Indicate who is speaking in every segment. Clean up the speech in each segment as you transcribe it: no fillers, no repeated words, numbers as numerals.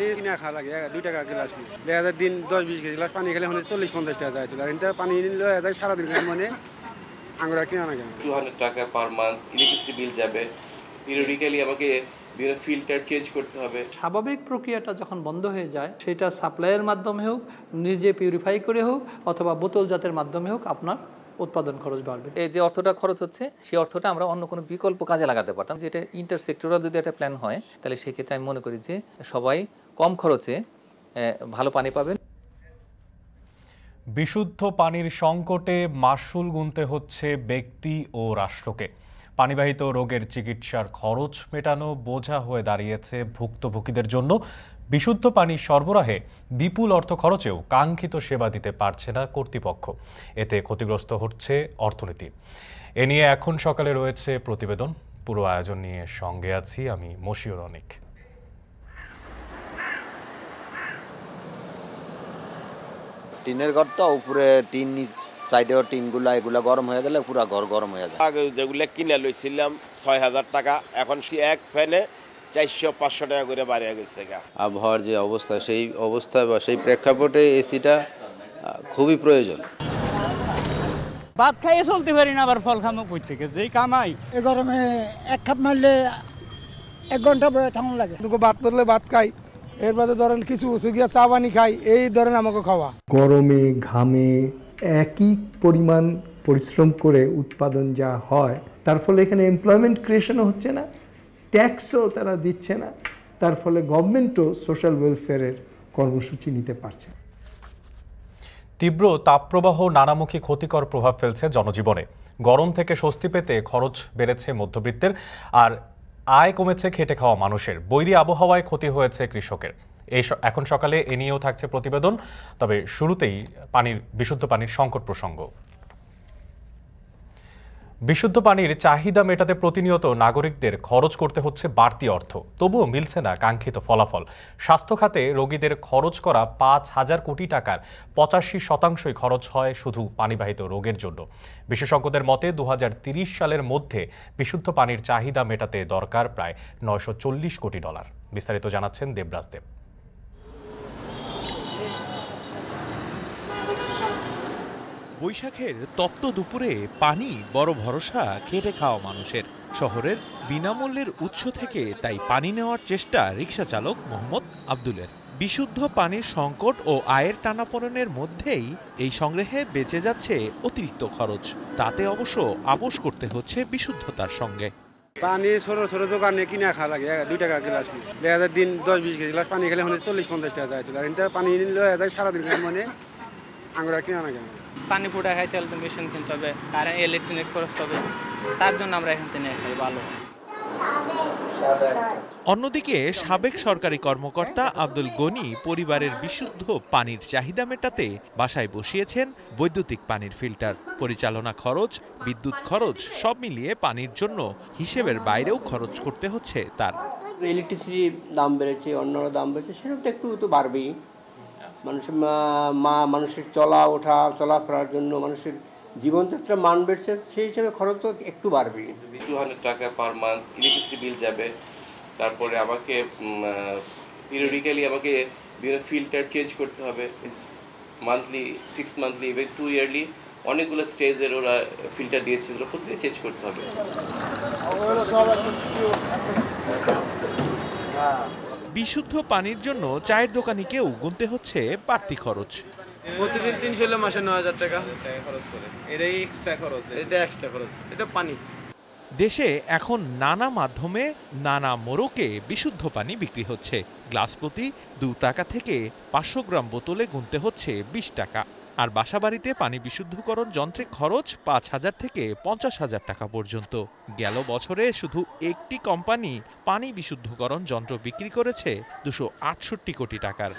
Speaker 1: পানি কিনা খাওয়া লাগে 2 টাকা গ্লাস। দেখা যায় দিন 10-20 গ্লাস পানি খেলে 40-50 টাকা যাচ্ছে। কিন্তু পানি নিলে সারাদিন মানে আমরা কিনা না কেন
Speaker 2: 200 টাকা পার মান্থ ইলেকট্রিসিটি বিল যাবে। পিরিয়ডিক্যালি আমাকে বিভিন্ন ফিল্টার চেঞ্জ করতে হবে।
Speaker 3: স্বাভাবিক প্রক্রিয়াটা যখন বন্ধ হয়ে যায় সেটা সাপ্লাইয়ের মাধ্যমে হোক, নিজে পিউরিফাই করে হোক অথবা বোতলজাতের মাধ্যমে হোক আপনার উৎপাদন খরচ বাড়বে।
Speaker 4: এই যে অর্থটা খরচ হচ্ছে সেই অর্থটা আমরা অন্য কোনো বিকল্প কাজে লাগাতে পারতাম। যেটা ইন্টারসেক্টরাল যদি একটা প্ল্যান হয় তাহলে সেক্ষেত্রে আমি মনে করি যে সবাই কম খরচে ভালো পানি পাবেন।
Speaker 5: বিশুদ্ধ পানির সংকটে মাশুল গুনতে হচ্ছে ব্যক্তি ও রাষ্ট্রকে। পানিবাহিত রোগের চিকিৎসার খরচ মেটানো বোঝা হয়ে দাঁড়িয়েছে ভুক্তভোগীদের জন্য। বিশুদ্ধ পানি সরবরাহে বিপুল অর্থ খরচেও কাঙ্ক্ষিত সেবা দিতে পারছে না কর্তৃপক্ষ। এতে ক্ষতিগ্রস্ত হচ্ছে অর্থনীতি। এ নিয়ে এখন সকালে রয়েছে প্রতিবেদন। পুরো আয়োজন নিয়ে সঙ্গে আছি আমি মশিউর অনিক।
Speaker 6: টিনের ঘর তো উপরে টিন সাইডেও টিনগুলা এগুলা গরম হয়ে গেলে পুরো ঘর গরম হয়ে যায়।
Speaker 7: আগে যেগুলো কিনে লইছিলাম 6000 টাকা, এখন এক ফ্যানে 400-500 টাকা করে বাড়িয়ে গেছে।
Speaker 6: আবহাওয়ার যে অবস্থা সেই অবস্থায় বা সেই প্রেক্ষাপটে এসিটা খুবই প্রয়োজন।
Speaker 8: ভাত খাইয়ে চলতে পারি না, আবার ফল খামো কই থেকে যেই কামাই।
Speaker 9: এই গরমে এক কাপ মারলে 1 ঘন্টা বয়ে থাকুন লাগে।
Speaker 10: ভাত বদলে ভাত খাই, এর বাদে ধরেন কিছু সুগিয়া চা পানি খাই, এই ধরেন আমাকে খাওয়া।
Speaker 11: গরমে ঘামে একই পরিমাণ পরিশ্রম করে উৎপাদন যা হয় তার ফলে এখানে এমপ্লয়মেন্ট ক্রিয়েশনও হচ্ছে না, ট্যাক্সও তারা দিচ্ছে না, তার ফলে গভর্নমেন্টও সোশ্যাল ওয়েলফেয়ারের কর্মসূচি নিতে পারছে।
Speaker 5: তীব্র তাপপ্রবাহ নানামুখী ক্ষতিকর প্রভাব ফেলছে জনজীবনে। গরম থেকে স্বস্তি পেতে খরচ বেড়েছে মধ্যবিত্তের, আর আয় কমেছে খেটে খাওয়া মানুষের। বৈরী আবহাওয়ায় ক্ষতি হয়েছে কৃষকের। এখন সকালে এ নিয়েও থাকছে প্রতিবেদন। তবে শুরুতেই বিশুদ্ধ পানির সংকট প্রসঙ্গ। বিশুদ্ধ পানির চাহিদা মেটাতে প্রতিনিয়ত নাগরিকদের খরচ করতে হচ্ছে বাড়তি অর্থ, তবুও মিলছে না কাঙ্ক্ষিত ফলাফল। স্বাস্থ্য খাতে রোগীদের খরচ করা 5,000 কোটি টাকার 85% খরচ হয় শুধু পানিবাহিত রোগের জন্য। বিশেষজ্ঞদের মতে 2030 সালের মধ্যে বিশুদ্ধ পানির চাহিদা মেটাতে দরকার প্রায় $940 কোটি। বিস্তারিত জানাচ্ছেন দেবরাজ দেব।
Speaker 12: বৈশাখের তপ্ত দুপুরে পানি বড় ভরসা খেটে খাওয়া মানুষের। শহরের বিনামূল্যের উৎস থেকে তাই পানি নেওয়ার চেষ্টা রিকশা চালক মোহাম্মদ আব্দুলের। বিশুদ্ধ পানির সংকট ও আয়ের টানাপোড়েনের মধ্যেই এই সংগ্রহে বেঁচে যাচ্ছে অতিরিক্ত খরচ। তাতে অবশ্য আপোষ করতে হচ্ছে বিশুদ্ধতার সঙ্গে।
Speaker 1: পানি ছোট ছোট দোকানে কিনা খাওয়া লাগে 2 টাকা গ্লাস। দেখা যায় দিন 10-20 গ্লাস পানি খেলে 40-50 টাকা যাচ্ছে। কিন্তু পানি নিলে সারাদিন মানে আমরা কিনা না কেন
Speaker 13: পানি ফুটা খাইতে হলে তো মেশিন কিনতে হবে, কারেন্ট ইলেকট্রিক খরচ হবে, তার জন্য আমরা এখান থেকে খাই ভালো।
Speaker 12: অন্যদিকে সাবেক সরকারি কর্মকর্তা আব্দুল গনি পরিবারের বিশুদ্ধ পানির চাহিদা মেটাতে বাসায় বসিয়েছেন বৈদ্যুতিক পানির ফিল্টার। পরিচালনা খরচ, বিদ্যুৎ খরচ সব মিলিয়ে পানির জন্য হিসেবের বাইরেও খরচ করতে হচ্ছে তার।
Speaker 14: ইলেকট্রিসিটির দাম বেড়েছে, অন্যান্য দাম বেড়েছে, সেটা একটু তো বাড়বেই। মানুষের চলাফেরার জন্য মানুষের জীবনযাত্রা মান বেড়েছে, সেই হিসেবে খরচ তো একটু বাড়বে।
Speaker 2: 200 টাকা পার মান্থ ইলেকট্রিসিটি বিল যাবে। তারপরে আমাকে পিরিয়ডিক্যালি আমাকে বিভিন্ন ফিল্টার চেঞ্জ করতে হবে, মান্থলি, 6 মান্থলি, ইভেন 2 ইয়ারলি। অনেকগুলো স্টেজের ওরা ফিল্টার দিয়েছে, ওগুলো প্রত্যেকে চেঞ্জ করতে হবে।
Speaker 12: বিশুদ্ধ পানির জন্য চায়ের দোকানিকেও গুনতে হচ্ছে বাড়তি খরচ।
Speaker 7: প্রতিদিন 300, মাসে 9000 টাকা
Speaker 13: খরচ করে। এটাই এক্সট্রা খরচ,
Speaker 7: এটা পানি।
Speaker 12: দেশে এখন নানা মাধ্যমে নানা মোড়কে বিশুদ্ধ পানি বিক্রি হচ্ছে। গ্লাস প্রতি 2 টাকা থেকে 500 গ্রাম বোতলে গুনতে হচ্ছে 20 টাকা। আর বাসাবাড়িতে পানি বিশুদ্ধকরণ যন্ত্রে খরচ 5,000 থেকে 50,000 টাকা পর্যন্ত। গেল বছরে শুধু একটি কোম্পানি পানি বিশুদ্ধকরণ যন্ত্র বিক্রি করেছে 268 কোটি টাকার।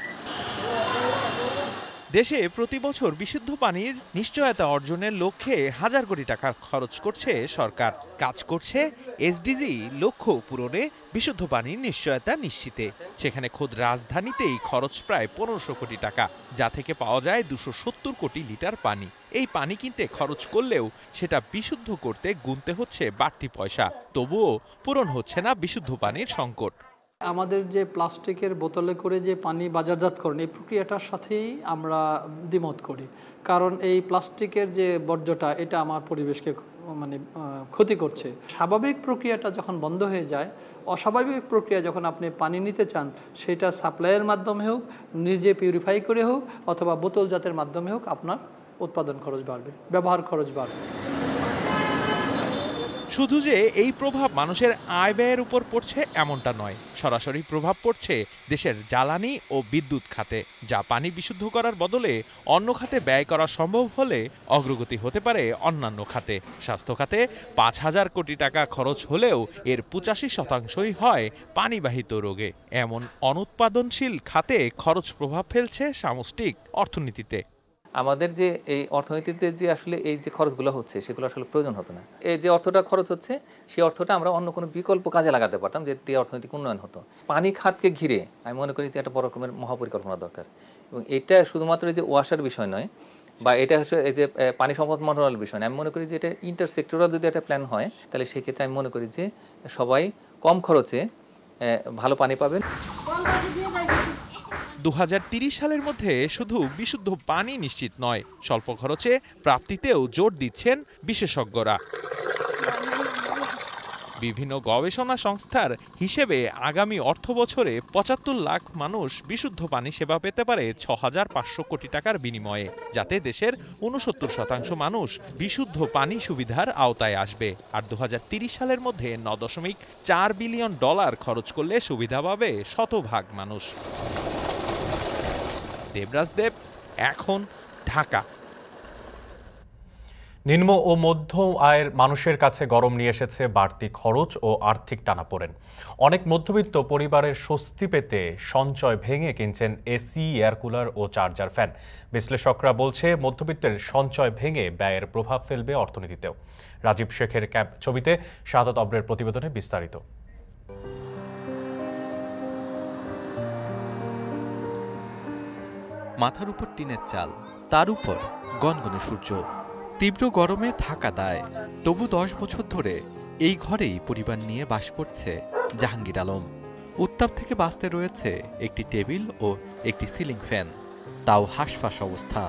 Speaker 12: দেশে প্রতি বছর বিশুদ্ধ পানির নিশ্চয়তা অর্জনের লক্ষ্যে হাজার কোটি টাকা খরচ করছে সরকার। কাজ করছে এসডিজি লক্ষ্য পূরণে বিশুদ্ধ পানির নিশ্চয়তা নিশ্চিতে। সেখানে খোদ রাজধানীতেই খরচ প্রায় 1500 কোটি টাকা, যা থেকে পাওয়া যায় 270 কোটি লিটার পানি। এই পানি কিনতে খরচ করলেও সেটা বিশুদ্ধ করতে গুনতে হচ্ছে বাড়তি পয়সা, তবুও পূরণ হচ্ছে না বিশুদ্ধ পানির সংকট।
Speaker 3: আমাদের যে প্লাস্টিকের বোতলে করে যে পানি বাজারজাতকরণ এই প্রক্রিয়াটার সাথেই আমরা দ্বিমত করি, কারণ এই প্লাস্টিকের যে বর্জ্যটা এটা আমার পরিবেশকে মানে ক্ষতি করছে। স্বাভাবিক প্রক্রিয়াটা যখন বন্ধ হয়ে যায়, অস্বাভাবিক প্রক্রিয়া যখন আপনি পানি নিতে চান, সেটা সাপ্লাইয়ের মাধ্যমে হোক, নিজে পিউরিফাই করে হোক, অথবা বোতলজাতের মাধ্যমে হোক, আপনার উৎপাদন খরচ বাড়বে, ব্যবহার খরচ বাড়বে।
Speaker 12: শুধু যে এই প্রভাব মানুষের আয় ব্যয়ের উপর পড়ছে এমনটা নয়, সরাসরি প্রভাব পড়ছে দেশের জ্বালানি ও বিদ্যুৎ খাতে, যা পানি বিশুদ্ধ করার বদলে অন্য খাতে ব্যয় করা সম্ভব হলে অগ্রগতি হতে পারে অন্যান্য খাতে। স্বাস্থ্য খাতে ৫,০০০ কোটি টাকা খরচ হলেও এর ৮৫% হয় পানিবাহিত রোগে। এমন অনুৎপাদনশীল খাতে খরচ প্রভাব ফেলছে সামষ্টিক অর্থনীতিতে।
Speaker 4: আমাদের যে এই অর্থনীতিতে যে আসলে এই যে খরচগুলো হচ্ছে সেগুলো আসলে প্রয়োজন হতো না। এই যে অর্থটা খরচ হচ্ছে সেই অর্থটা আমরা অন্য কোনো বিকল্প কাজে লাগাতে পারতাম, যে দিয়ে অর্থনৈতিক উন্নয়ন হতো। পানি খাতকে ঘিরে আমি মনে করি যে একটা বড় রকমের মহাপরিকল্পনা দরকার, এবং এটা শুধুমাত্র যে ওয়াসার বিষয় নয়, বা এটা হচ্ছে এই যে পানি সম্পদ মন্ত্রণালয়ের বিষয় নয়। আমি মনে করি যে এটা ইন্টারসেক্টরাল যদি একটা প্ল্যান হয়, তাহলে সেক্ষেত্রে আমি মনে করি যে সবাই কম খরচে ভালো পানি পাবেন।
Speaker 12: ২০৩০ সালের মধ্যে শুধু বিশুদ্ধ পানি নিশ্চিত নয়, স্বল্প খরচে প্রাপ্তিতেও জোর দিচ্ছেন বিশেষজ্ঞরা। বিভিন্ন গবেষণা সংস্থার হিসেবে আগামী অর্থবছরে ৭৫ লাখ মানুষ বিশুদ্ধ পানি সেবা পেতে পারে ৬,৫০০ কোটি টাকার বিনিময়ে, যাতে দেশের ৬৯% মানুষ বিশুদ্ধ পানি সুবিধার আওতায় আসবে। আর ২০৩০ সালের মধ্যে $৯.৪ বিলিয়ন খরচ করলে সুবিধা পাবে শতভাগ মানুষ। দেবরাজ দেব, এখন, ঢাকা।
Speaker 5: নিম্ন ও মধ্য আয়ের মানুষের কাছে গরম নিয়ে এসেছে বাড়তি খরচ ও আর্থিক টানাপোড়েন। অনেক মধ্যবিত্ত পরিবারের স্বস্তি পেতে সঞ্চয় ভেঙে কিনছেন এসি, এয়ার কুলার ও চার্জার ফ্যান। বিশ্লেষকরা বলছে মধ্যবিত্তের সঞ্চয় ভেঙে ব্যয়ের প্রভাব ফেলবে অর্থনীতিতেও। রাজীব শেখের ছবিতে শাহাদাত অব্রের প্রতিবেদনে বিস্তারিত।
Speaker 15: মাথার উপর টিনের চাল, তার উপর গনগনে সূর্য, তীব্র গরমে থাকা দায়। তবু ১০ বছর ধরে এই ঘরেই পরিবার নিয়ে বাস করছে জাহাঙ্গীর আলম। উত্তাপ থেকে বাঁচতে রয়েছে একটি টেবিল ও একটি সিলিং ফ্যান, তাও হাঁসফাঁস অবস্থা।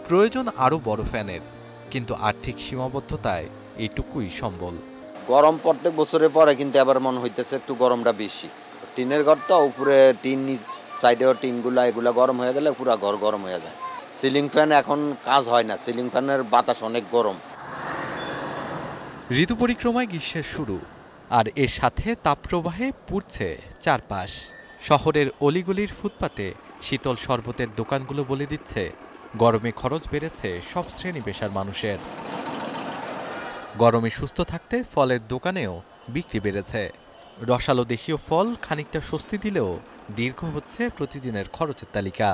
Speaker 15: প্রয়োজন আরও বড় ফ্যানের, কিন্তু আর্থিক সীমাবদ্ধতায় এইটুকুই সম্বল।
Speaker 6: গরম প্রত্যেক বছরের পরে কিন্তু এবার মনে হইতেছে একটু গরমটা বেশি। টিনের ঘর তো, উপরে টিন, সাইডেও টিনগুলা, এগুলা গরম হয়ে গেলে পুরো ঘর গরম হয়ে যায়। সিলিং ফ্যান এখন কাজ হয় না, সিলিং ফ্যানের বাতাস অনেক গরম।
Speaker 15: ঋতু পরিক্রমায় গ্রীষ্মের শুরু, আর এর সাথে তাপপ্রবাহে পুড়ছে চারপাশ। শহরের অলিগলির ফুটপাতে শীতল শরবতের দোকানগুলো বলে দিচ্ছে গরমে খরচ বেড়েছে সব শ্রেণী পেশার মানুষের। গরমে সুস্থ থাকতে ফলের দোকানেও বিক্রি বেড়েছে। রসালো দেশীয় ফল খানিকটা স্বস্তি দিলেও দীর্ঘ হচ্ছে প্রতিদিনের খরচের তালিকা।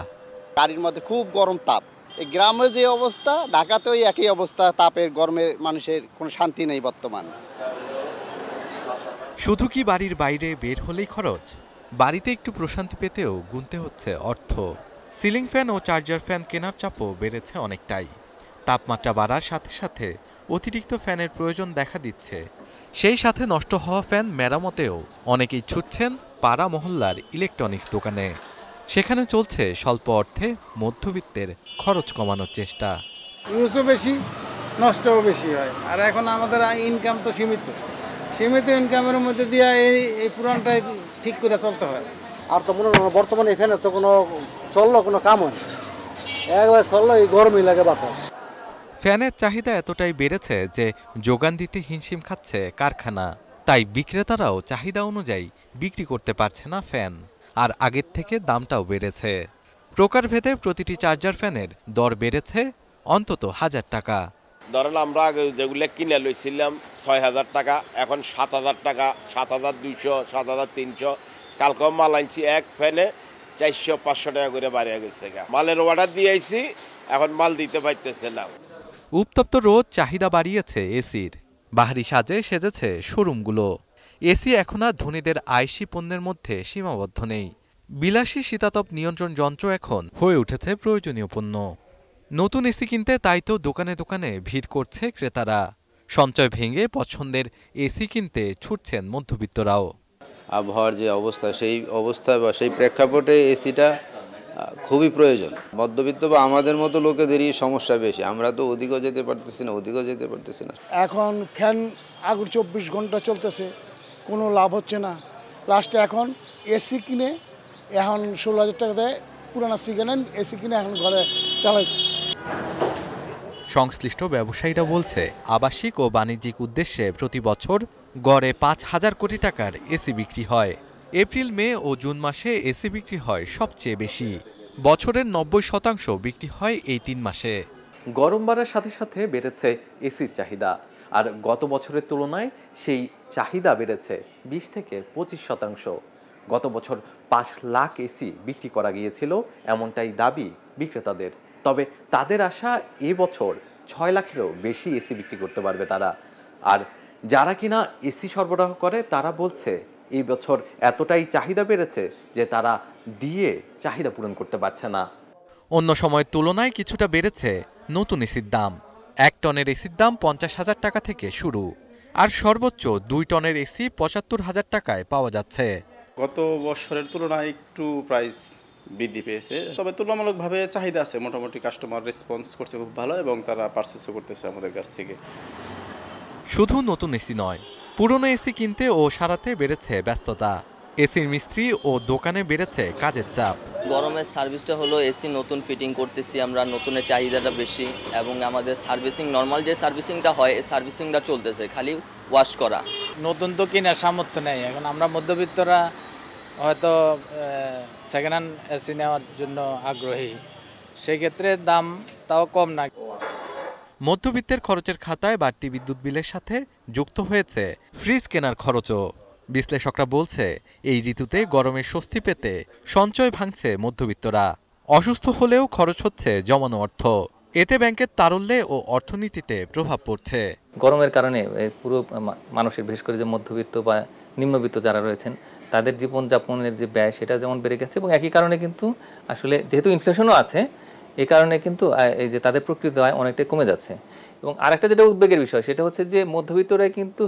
Speaker 16: গাড়ির মধ্যে খুব গরম তাপ, এই গ্রামে যে অবস্থা, ঢাকাতেও একই অবস্থা। তাপের গরমে মানুষের কোনো শান্তি নেই বর্তমান।
Speaker 15: শুধু কি বাড়ির বাইরে বের হলেই খরচ? বাড়িতে একটু প্রশান্তি পেতেও গুনতে হচ্ছে অর্থ। সিলিং ফ্যান ও চার্জার ফ্যান কেনার চাপও বেড়েছে অনেকটাই। তাপমাত্রা বাড়ার সাথে সাথে অতিরিক্ত ফ্যানের প্রয়োজন দেখা দিচ্ছে। সেই সাথে নষ্ট হওয়া ফ্যান মেরামতেও অনেকেই ছুটছেন পাড়া মহল্লার ইলেকট্রনিক্স দোকানে। সেখানে চলছে স্বল্প অর্থে মধ্যবিত্তের খরচ কমানোর চেষ্টা।
Speaker 10: ইউজও বেশি, নষ্টও বেশি হয়। আর এখন আমাদের ইনকাম তো সীমিত ইনকামের মধ্যে দিয়ে এই পুরানটাই ঠিক করে চলতে হয়।
Speaker 17: আর তো মনে হয় বর্তমানে এখানে তো কোনো চললো কোনো কাম হয়, একবার চললো এই গরমই লাগে বাতাস।
Speaker 15: ফ্যানের চাহিদা এতটাই বেড়েছে যে যোগান দিতে হিমশিম খাচ্ছে কারখানা। তাই বিক্রেতারাও চাহিদা অনুযায়ী বিক্রি করতে পারছে না ফ্যান, আর আগের থেকে দামটাও বেড়েছে। প্রকারভেদে প্রতিটি চার্জার ফ্যানের দর বেড়েছে অন্তত ১,০০০ টাকা।
Speaker 7: ধরেন আমরা আগে যেগুলো কিনে লইছিলাম ৬,০০০ টাকা, এখন ৭,০০০ টাকা, ৭,২০০, ৭,৩০০। কালকেও মাল আনছি, এক ফ্যানে ৪০০-৫০০ টাকা করে বাড়িয়ে গেছে। মালের অর্ডার দিয়েছি, এখন মাল দিতে পারতেছে না।
Speaker 15: উত্তপ্ত রোদ চাহিদা বাড়িয়েছে এসির। বাহারি সাজে সেজেছে শোরুমগুলো। এসি এখন আর ধনীদের আয়সী পণ্যের মধ্যে সীমাবদ্ধ নেই। বিলাসী শীতাতপ নিয়ন্ত্রণ যন্ত্র এখন হয়ে উঠেছে প্রয়োজনীয় পণ্য। নতুন এসি কিনতে তাই তো দোকানে দোকানে ভিড় করছে ক্রেতারা। সঞ্চয় ভেঙে পছন্দের এসি কিনতে ছুটছেন মধ্যবিত্তরাও।
Speaker 18: আবহাওয়ার যে অবস্থা, সেই অবস্থা বা সেই প্রেক্ষাপটে এসিটা খুবই প্রয়োজন। মধ্যবিত্ত বা আমাদের মতো লোকেদেরই সমস্যা বেশি, আমরা তো ওদিকেও যেতে পারতেছি না।
Speaker 9: এখন ফ্যান আগুন 24 ঘন্টা চলতেছে, কোনো লাভ হচ্ছে না। লাস্টে এখন এসি কিনে, এখন 16,000 টাকা দেয়, পুরানা এসি কিনেন, এসি কিনে এখন ঘরে চালাই।
Speaker 15: সংশ্লিষ্ট ব্যবসায়ীরা বলছে, আবাসিক ও বাণিজ্যিক উদ্দেশ্যে প্রতি বছর গড়ে 5,000 কোটি টাকার এসি বিক্রি হয়। এপ্রিল, মে ও জুন মাসে এসি বিক্রি হয় সবচেয়ে বেশি। বছরের 90% বিক্রি হয় এই 3 মাসে।
Speaker 19: গরম বাড়ার সাথে সাথে বেড়েছে এসির চাহিদা, আর গত বছরের তুলনায় সেই চাহিদা বেড়েছে 20 থেকে 25%। গত বছর 5 লাখ এসি বিক্রি করা গিয়েছিল, এমনটাই দাবি বিক্রেতাদের। তবে তাদের আশা এবছর 6 লাখেরও বেশি এসি বিক্রি করতে পারবে তারা। আর যারা কিনা এসি সরবরাহ করে তারা বলছে এই বছর এতটাই চাহিদা বেড়েছে যে তারা দিয়ে চাহিদা পূরণ করতে পারছে না।
Speaker 15: অন্য সময়ের তুলনায় কিছুটা বেড়েছে নতুন এসির দাম। 1 টনের এসির দাম 50,000 টাকা থেকে শুরু, আর সর্বোচ্চ 2 টনের এসি 75,000 টাকায় পাওয়া যাচ্ছে।
Speaker 20: গত বছরের তুলনায় একটু প্রাইস বৃদ্ধি পেয়েছে, তবে তুলনামূলকভাবে চাহিদা আছে। মোটামুটি কাস্টমার রেসপন্স করছে খুব ভালো এবং তারা পারচেসও করতেছে আমাদের কাছ থেকে।
Speaker 15: শুধু নতুন এসি নয়, পুরনো এসি কিনতে ও সারাতে বেড়েছে ব্যস্ততা। এসির মিস্ত্রি ও দোকানে বেড়েছে কাজের চাপ।
Speaker 21: গরমের সার্ভিসটা হলো এসি নতুন ফিটিং করতেছি আমরা, নতুনের চাহিদাটা বেশি, এবং আমাদের সার্ভিসিং নর্মাল যে সার্ভিসিংটা হয় এই সার্ভিসিংটা চলতেছে, খালি ওয়াশ করা।
Speaker 22: নতুন তো কেনার সামর্থ্য নেই এখন, আমরা মধ্যবিত্তরা হয়তো সেকেন্ড হ্যান্ড এসি নেওয়ার জন্য আগ্রহী, সেই ক্ষেত্রে দাম তাও কম না।
Speaker 15: মধ্যবিত্তের খরচের খাতায় বাড়তি বিদ্যুৎ বিলের সাথে যুক্ত হয়েছে ফ্রিজ কেনার খরচও। বিশ্লেষকরা বলছে, এই ঋতুতে গরমের স্বস্তি পেতে সঞ্চয় ভাঙছে মধ্যবিত্তরা। অসুস্থ হলেও খরচ হচ্ছে জমানো অর্থ, এতে ব্যাংকের তারল্যে ও অর্থনীতিতে প্রভাব পড়ছে।
Speaker 4: গরমের কারণে পুরো মানুষের, বিশেষ করে যে মধ্যবিত্ত বা নিম্নবিত্ত যারা রয়েছেন, তাদের জীবনযাপনের যে ব্যয় সেটা যেমন বেড়ে গেছে, এবং একই কারণে কিন্তু আসলে যেহেতু ইনফ্লেশনও আছে, এই কারণে কিন্তু এই যে তাদের প্রকৃত আয় অনেকটাই কমে যাচ্ছে। এবং আরেকটা যেটা উদ্বেগের বিষয় সেটা হচ্ছে যে মধ্যবিত্তরাই কিন্তু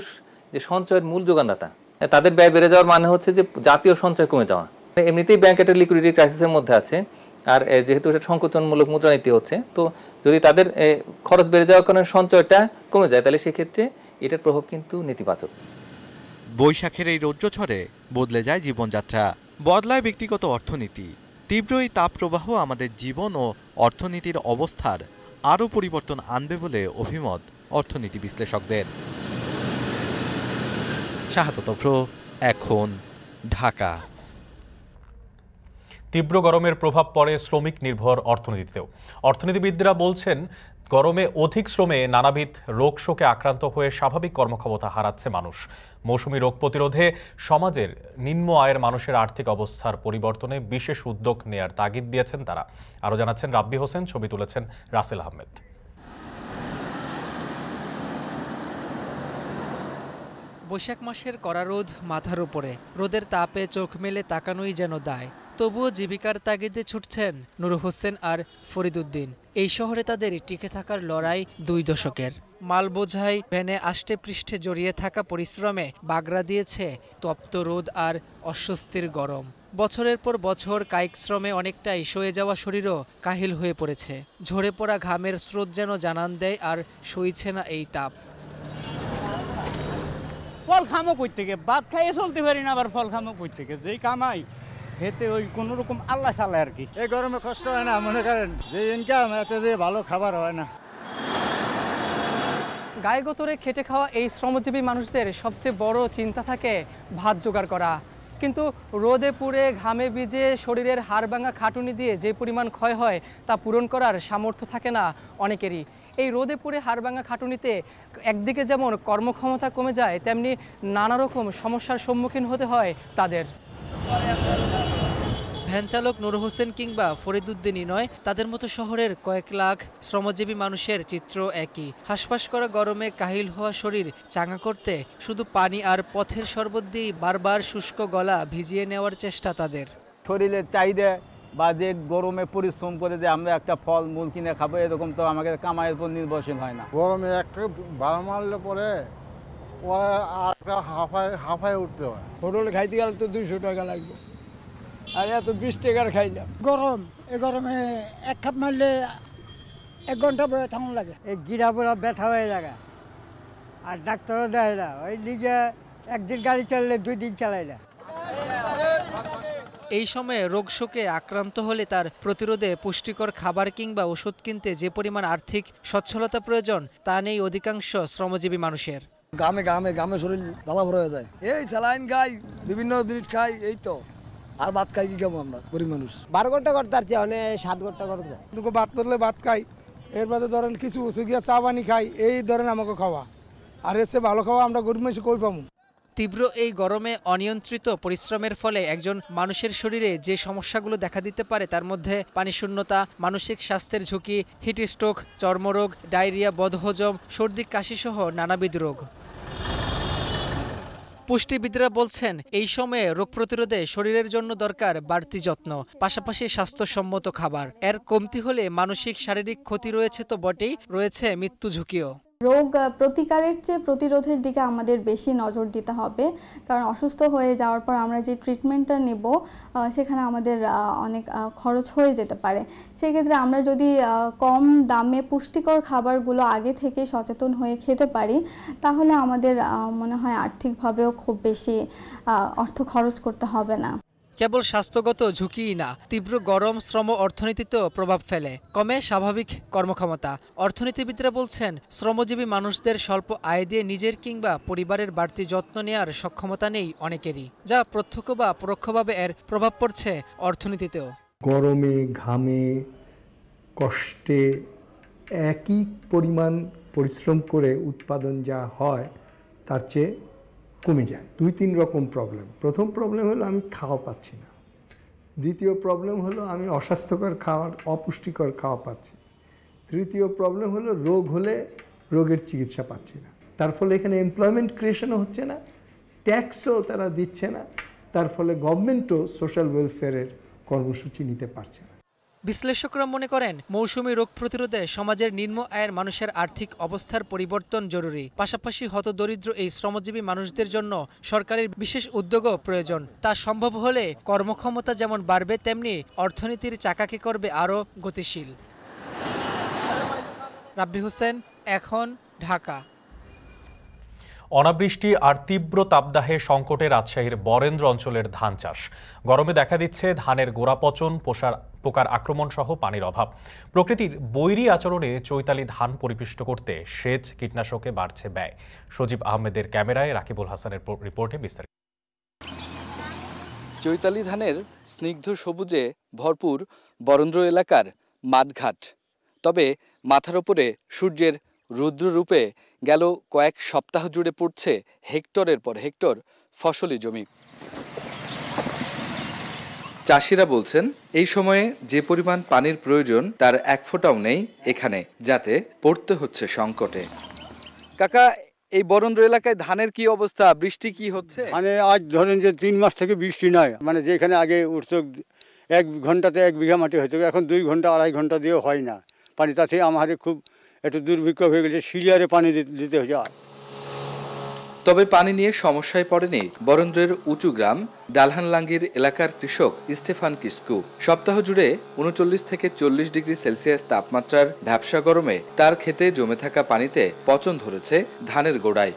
Speaker 4: যে সঞ্চয়ের মূল যোগানদাতা, তাদের ব্যয় বেড়ে যাওয়ার মানে হচ্ছে যে জাতীয় সঞ্চয় কমে যাওয়া। এমনিতেই ব্যাংক একটা লিকুইডিটি ক্রাইসিসের মধ্যে আছে, আর যেহেতু এটা সংকোচনমূলক মুদ্রানীতি হচ্ছে, তো যদি তাদের খরচ বেড়ে যাওয়ার কারণে সঞ্চয়টা কমে যায়, তাহলে সেক্ষেত্রে এটার প্রভাব কিন্তু নেতিবাচক।
Speaker 15: বৈশাখের এই রৌদ্র ঝড়ে বদলে যায় জীবনযাত্রা, বদলায় ব্যক্তিগত অর্থনীতি। তীব্র এই তাপপ্রবাহ আমাদের জীবন ও অর্থনীতির অবস্থার আরও পরিবর্তন আনবে বলে অভিমত অর্থনীতি বিশ্লেষকদের। শাহাদাত অফ্র, এখন, ঢাকা।
Speaker 5: তীব্র গরমের প্রভাব পড়ে শ্রমিক নির্ভর অর্থনীতিতেও। অর্থনীতিবিদরা বলছেন, গরমে অধিক শ্রমে নানাবিধ রোগ শোকে আক্রান্ত হয়ে স্বাভাবিক কর্মক্ষমতা হারাচ্ছে মানুষ। মৌসুমী রোগ প্রতিরোধে সমাজের নিম্ন আয়ের মানুষের আর্থিক অবস্থার পরিবর্তনে বিশেষ উদ্যোগ নেয়ার তাগিদ দিয়েছেন তারা। আরও জানাচ্ছেন রাব্বি হোসেন, ছবি তুলেছেন রাসেল আহমেদ।
Speaker 23: বৈশাখ মাসের কড়া রোদ মাথার উপরে, রোদের তাপে চোখ মেলে তাকানোই যেন দায়। তবুও জীবিকার তাগিদে ছুটছেন নুর হোসেন আর ফরিদুদ্দিন। এই শহরে তাদের টিকে থাকার লড়াই 2 দশকের। মাল বোঝাই ভ্যানে আষ্টে পৃষ্ঠে জড়িয়ে থাকা পরিশ্রমে বাগড়া দিয়েছে তপ্ত রোদ আর অস্বস্তির গরম। বছরের পর বছর কায়িক শ্রমে অনেকটাই সয়ে যাওয়া শরীরও কাহিল হয়ে পড়েছে। ঝরে পড়া ঘামের স্রোত যেন জানান দেয় আর সইছে না এই তাপ।
Speaker 8: ফল খামো কই থেকে, ভাত খাইয়ে চলতে পারি না, আবার ফল খামো কই থেকে, যেই কামাই এতে ওই কোনো রকম আল্লাহ চালায় আর কি।
Speaker 17: এই গরমে কষ্ট হয় না, মনে করেন যে ইনকাম এতে যে ভালো খাবার হয় না।
Speaker 24: গায়ে গতরে খেটে খাওয়া এই শ্রমজীবী মানুষদের সবচেয়ে বড় চিন্তা থাকে ভাত জোগাড় করা। কিন্তু রোদে পুড়ে ঘামে ভিজে শরীরের হাড় ভাঙা খাটুনি দিয়ে যে পরিমাণ ক্ষয় হয় তা পূরণ করার সামর্থ্য থাকে না অনেকেরই। এই রোদে পুড়ে হাড় ভাঙা খাটুনিতে একদিকে যেমন কর্মক্ষমতা কমে যায়, তেমনি নানা রকম সমস্যার সম্মুখীন হতে হয় তাদের।
Speaker 23: ভ্যান চালক নুর হোসেন কিংবা ফরিদুদ্দিনই নয়, তাদের মতো শহরের কয়েক লাখ শ্রমজীবী মানুষের চিত্র একই। হাঁসফাঁস করা গরমে কাহিল হওয়া শরীর চাঙ্গা করতে শুধু পানি আর পথের শরবত দিয়ে বারবার শুষ্ক গলা ভিজিয়ে নেওয়ার চেষ্টা তাদের।
Speaker 25: শরীরের চাহিদা বা যে গরমে পরিশ্রম করে যে আমরা একটা ফল মূল কিনে খাবো, এরকম তো আমাদের কামাইয়ের উপর নির্ভরশীল হয় না।
Speaker 10: গরমে একটু ভালো মারলে পরে ওরা আর একটা হাফায় উঠতে হয়।
Speaker 1: হোটেল খাইতে গেলে তো 200 টাকা লাগবে, আর এত 20 টাকার খাই না।
Speaker 2: গরম, এই গরমে এক কাপ মারলে 1 ঘন্টা বয়ে থাকুন লাগে। এই গিরা পুরা ব্যথা হয়ে যায়, আর ডাক্তারও দেয় না। ওই নিজে একদিন গাড়ি চালালে 2 দিন চালাই না।
Speaker 23: এই সময়ে রোগ শোকে আক্রান্ত হলে তার প্রতিরোধে পুষ্টিকর খাবার কিংবা ওষুধ কিনতে যে পরিমাণ আর্থিক সচ্ছলতা প্রয়োজন তা নেই অধিকাংশ শ্রমজীবী মানুষের।
Speaker 1: গামে শরীর জ্বালা ভরে যায়। এই স্যালাইন খাই, বিভিন্ন জিনিস খাই, এই তো। আর ভাত খাই কি খাবো আমরা গরিব মানুষ?
Speaker 2: 12 ঘন্টা করতে পারছি, অনেক 7 ঘন্টা করতে।
Speaker 10: দুটো ভাত পড়লে ভাত খাই, এর বাদে ধরেন কিছু গিয়া চা পানি খাই, এই ধরেন আমাকে খাওয়া। আর এসে ভালো খাওয়া আমরা গরিব মানুষ কই পাবো?
Speaker 23: তীব্র এই গরমে অনিয়ন্ত্রিত পরিশ্রমের ফলে একজন মানুষের শরীরে যে সমস্যাগুলো দেখা দিতে পারে তার মধ্যে পানিশূন্যতা, মানসিক স্বাস্থ্যের ঝুঁকি, হিট স্ট্রোক, চর্মরোগ, ডায়রিয়া, বদহজম, সর্দি কাশি সহ নানাবিধ রোগ। পুষ্টিবিদরা বলছেন এই সময়ে রোগ প্রতিরোধে শরীরের জন্য দরকার বাড়তি যত্ন, পাশাপাশি স্বাস্থ্যসম্মত খাবার। এর কমতি হলে মানসিক শারীরিক ক্ষতি রয়েছে তো বটেই, রয়েছে মৃত্যু ঝুঁকিও।
Speaker 11: রোগ প্রতিকারের চেয়ে প্রতিরোধের দিকে আমাদের বেশি নজর দিতে হবে, কারণ অসুস্থ হয়ে যাওয়ার পর আমরা যে ট্রিটমেন্টটা নেব সেখানে আমাদের অনেক খরচ হয়ে যেতে পারে। সেক্ষেত্রে আমরা যদি কম দামে পুষ্টিকর খাবারগুলো আগে থেকে সচেতন হয়ে খেতে পারি তাহলে আমাদের মনে হয় আর্থিকভাবেও খুব বেশি অর্থ খরচ করতে হবে না।
Speaker 23: কেবল স্বাস্থ্যগত ঝুঁকিই না, তীব্র গরম শ্রম অর্থনীতিতেও প্রভাব ফেলে, কমে স্বাভাবিক কর্মক্ষমতা। অর্থনীতিবিদরা বলছেন শ্রমজীবী মানুষদের স্বল্প আয় দিয়ে নিজের কিংবা পরিবারের বাড়তি যত্ন নেওয়ার সক্ষমতা নেই অনেকেরই, যা প্রত্যক্ষ বা পরোক্ষভাবে এর প্রভাব পড়ছে অর্থনীতিতেও।
Speaker 13: গরমে, ঘামে, কষ্টে একই পরিমাণ পরিশ্রম করে উৎপাদন যা হয় তার চেয়ে কমে যায়। 2-3 রকম প্রবলেম। প্রথম প্রবলেম হলো আমি খাওয়া পাচ্ছি না, দ্বিতীয় প্রবলেম হলো আমি অস্বাস্থ্যকর খাওয়ার, অপুষ্টিকর খাওয়া পাচ্ছি, তৃতীয় প্রবলেম হলো রোগ হলে রোগের চিকিৎসা পাচ্ছি না। তার ফলে এখানে এমপ্লয়মেন্ট ক্রিয়েশনও হচ্ছে না, ট্যাক্সও তারা দিচ্ছে না, তার ফলে গভর্নমেন্টও সোশ্যাল ওয়েলফেয়ারের কর্মসূচি নিতে পারছে না।
Speaker 23: বিশ্লেষকরা মনে করেন মৌসুমী রোগ প্রতিরোধে সমাজের নিম্ন আয়ের মানুষের আর্থিক অবস্থার পরিবর্তন জরুরি। পাশাপাশি হতদরিদ্র এই শ্রমজীবী মানুষদের জন্য সরকারের বিশেষ উদ্যোগও প্রয়োজন। তা সম্ভব হলে কর্মক্ষমতা যেমন বাড়বে তেমনি অর্থনীতির চাকাকে করবে আরও গতিশীল। রাব্বি হোসেন, এখন, ঢাকা।
Speaker 5: অনাবৃষ্টি আর তীব্র তাপদাহে সংকটে রাজশাহীর বরেন্দ্র অঞ্চলের ধান চাষ। গরমে দেখা দিচ্ছে ধানের গোড়া পচন, পোকার আক্রমণ সহ পানির অভাব। প্রকৃতির বৈরী আচরণে চৈতালি ধান পরিপুষ্ট করতে সেচ, কীটনাশকে বাড়ছে ব্যয়। সজীব আহমেদের ক্যামেরায় রাকিবুল হাসানের রিপোর্টে বিস্তারিত।
Speaker 14: চৈতালি ধানের স্নিগ্ধ সবুজে ভরপুর বরেন্দ্র এলাকার মাঠঘাট। তবে মাথার ওপরে সূর্যের রুদ্ররূপে গেল কয়েক সপ্তাহ জুড়ে পড়ছে হেক্টরের পর হেক্টর ফসলি জমি। চাষিরা বলছেন এই সময়ে যে পরিমাণ পানির প্রয়োজন তার এক ফোঁটাও নেই এখানে, যাতে পড়তে হচ্ছে সংকটে। কাকা, এই বরেন্দ্র এলাকায় ধানের কি অবস্থা, বৃষ্টি কি হচ্ছে?
Speaker 26: মানে আজ ধরেন যে 3 মাস থেকে বৃষ্টি নয়, মানে যেখানে আগে উঠতো 1 ঘন্টাতে 1 বিঘা মাটি হইতো, এখন 2 ঘন্টা 2.5 ঘন্টা দিয়েও হয় না পানি। তাতে আমাদের খুব একটু দুর্ভিক্ষ হয়ে গেছে, শিলিয়ারে পানি দিতে হয়।
Speaker 14: তবে পানি নিয়ে সমস্যায় পড়েনি বরেন্দ্রের উঁচু গ্রাম ডালহানলাঙ্গির এলাকার কৃষক স্টেফান কিস্কু। সপ্তাহ জুড়ে 39 থেকে 40 ডিগ্রি সেলসিয়াস তাপমাত্রার ভ্যাপসা গরমে তার ক্ষেতে জমে থাকা পানিতে পচন ধরেছে ধানের গোড়ায়।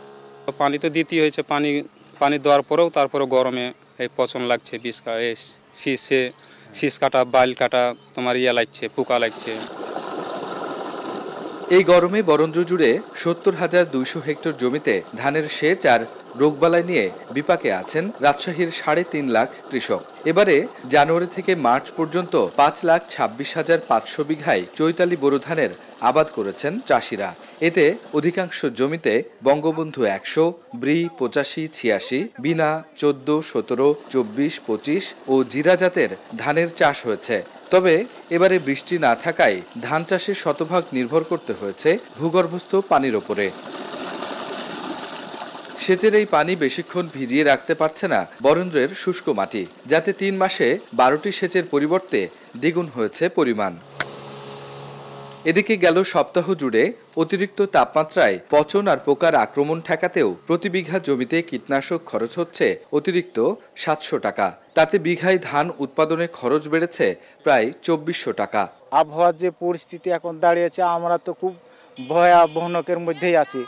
Speaker 27: পানি তো দিতেই হয়েছে, পানি দেওয়ার পরেও তারপরে গরমে এই পচন লাগছে, শীষ কাটা, বাইল কাটা, তোমার লাগছে, পোকা লাগছে। এই গরমে বরেন্দ্র জুড়ে 70,200 হেক্টর জমিতে ধানের সেচ আর রোগবালাই নিয়ে বিপাকে আছেন রাজশাহীর 3.5 লাখ কৃষক। এবারে জানুয়ারি থেকে মার্চ পর্যন্ত 5,26,500 বিঘায় চৈতালি বোরো ধানের আবাদ করেছেন চাষিরা। এতে অধিকাংশ জমিতে বঙ্গবন্ধু 100, ব্রি 85-86, বিনা 14, 17, 24, 25 ও জিরা জাতের ধানের চাষ হয়েছে। তবে এবারে বৃষ্টি না থাকায় ধান চাষে শতভাগ নির্ভর করতে হয়েছে ভূগর্ভস্থ পানির ওপরে। সেচের এই পানি বেশিক্ষণ ভিজিয়ে রাখতে পারছে না বরেন্দ্রের শুষ্ক মাটি, যাতে 3 মাসে 12টি সেচের পরিবর্তে দ্বিগুণ হয়েছে পরিমাণ। এদিকে গেল সপ্তাহ জুড়ে অতিরিক্ত তাপমাত্রায় পচন আর পোকার আক্রমণ ঠেকাতেও প্রতি বিঘা জমিতে কীটনাশক খরচ হচ্ছে অতিরিক্ত 700 টাকা। তাতে বিঘায় ধান উৎপাদনে খরচ বেড়েছে প্রায় 2400 টাকা।
Speaker 3: আবহাওয়ার যে পরিস্থিতি এখন দাঁড়িয়েছে, আমরা তো খুব ভয়াবহনকের মধ্যেই আছি।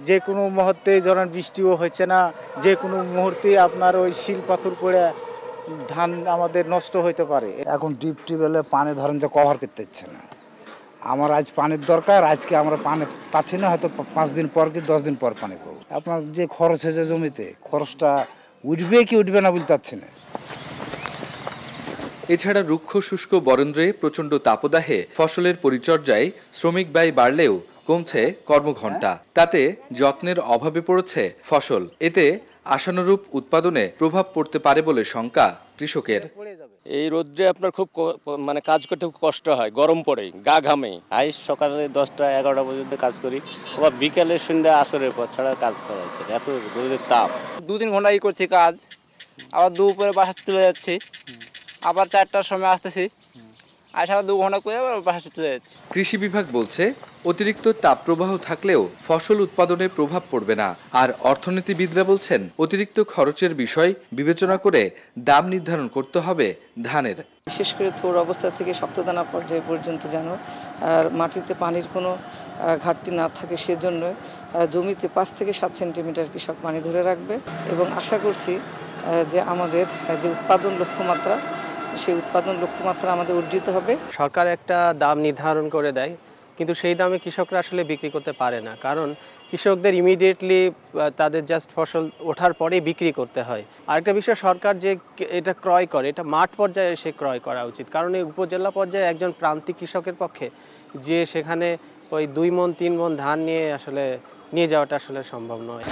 Speaker 3: যে কোনো মুহূর্তে ধরেন বৃষ্টিও হচ্ছে না, যে কোনো মুহূর্তে আপনার ওই শিল পাথর পড়ে ধান আমাদের নষ্ট হতে পারে।
Speaker 6: এখন টিউবওয়েলে পানি ধরেন যে কভার করতে হচ্ছে না। আমার আজ পানির দরকার, আজকে আমরা পানি পাচ্ছি না, হয়তো 5 দিন পর কি 10 দিন পর পানি পাবো। আপনার যে খরচ হয়েছে জমিতে, খরচটা উঠবে কি উঠবে না বলতে পারছি না।
Speaker 27: এছাড়া রুক্ষ শুষ্ক বরেন্দ্রে প্রচণ্ড তাপদাহে ফসলের পরিচর্যায় শ্রমিক ব্যয় বাড়লেও কমছে কর্মঘণ্টা। তাতে যত্নের অভাবে পড়েছে ফসল। এতে আশানুরূপ উৎপাদনে প্রভাব পড়তে পারে বলে শঙ্কা কৃষকের।
Speaker 7: এই রোদ্রে আপনার খুব কাজ করতে খুব কষ্ট হয়, গরম পড়ে, গা ঘামে। আজ সকালে 10টা 11টা পর্যন্ত কাজ করি, আবার বিকেলে সন্ধ্যা আসরের পর ছাড়া কাজ করা হচ্ছে, এত রোদের তাপ।
Speaker 9: 2-3 ঘন্টা করছি কাজ, আবার দুপুরে বাসা চলে যাচ্ছি, আবার 4টার সময় আসতেছি, আর আবার 2 ঘন্টা করে আবার বাসা চলে যাচ্ছি।
Speaker 27: কৃষি বিভাগ বলছে অতিরিক্ত তাপপ্রবাহ থাকলেও ফসল উৎপাদনে প্রভাব পড়বে না। আর অর্থনীতিবিদরা বলছেন অতিরিক্ত খরচের বিষয় বিবেচনা করে দাম নির্ধারণ করতে হবে ধানের।
Speaker 12: বিশেষ করে থোড় অবস্থা থেকে শক্ত দানা পর্যায় পর্যন্ত যেন আর মাটিতে পানির কোনো ঘাটতি না থাকে, সেজন্য জমিতে 5 থেকে 7 সেন্টিমিটার কৃষক পানি ধরে রাখবে এবং আশা করছি যে আমাদের যে উৎপাদন লক্ষ্যমাত্রা, সেই উৎপাদন লক্ষ্যমাত্রা আমাদের অর্জিত হবে।
Speaker 16: সরকার একটা দাম নির্ধারণ করে দেয়, কিন্তু সেই দামে কৃষকরা আসলে বিক্রি করতে পারে না, কারণ কৃষকদের ইমিডিয়েটলি তাদের জাস্ট ফসল ওঠার পরে বিক্রি করতে হয়। আরেকটা বিষয়, সরকার যে এটা ক্রয় করে, এটা মাঠ পর্যায়ে সে ক্রয় করা উচিত, কারণ এই উপজেলা পর্যায়ে একজন প্রান্তিক কৃষকের পক্ষে যে সেখানে ওই 2 মণ 3 মণ ধান নিয়ে যাওয়াটা আসলে সম্ভব নয়।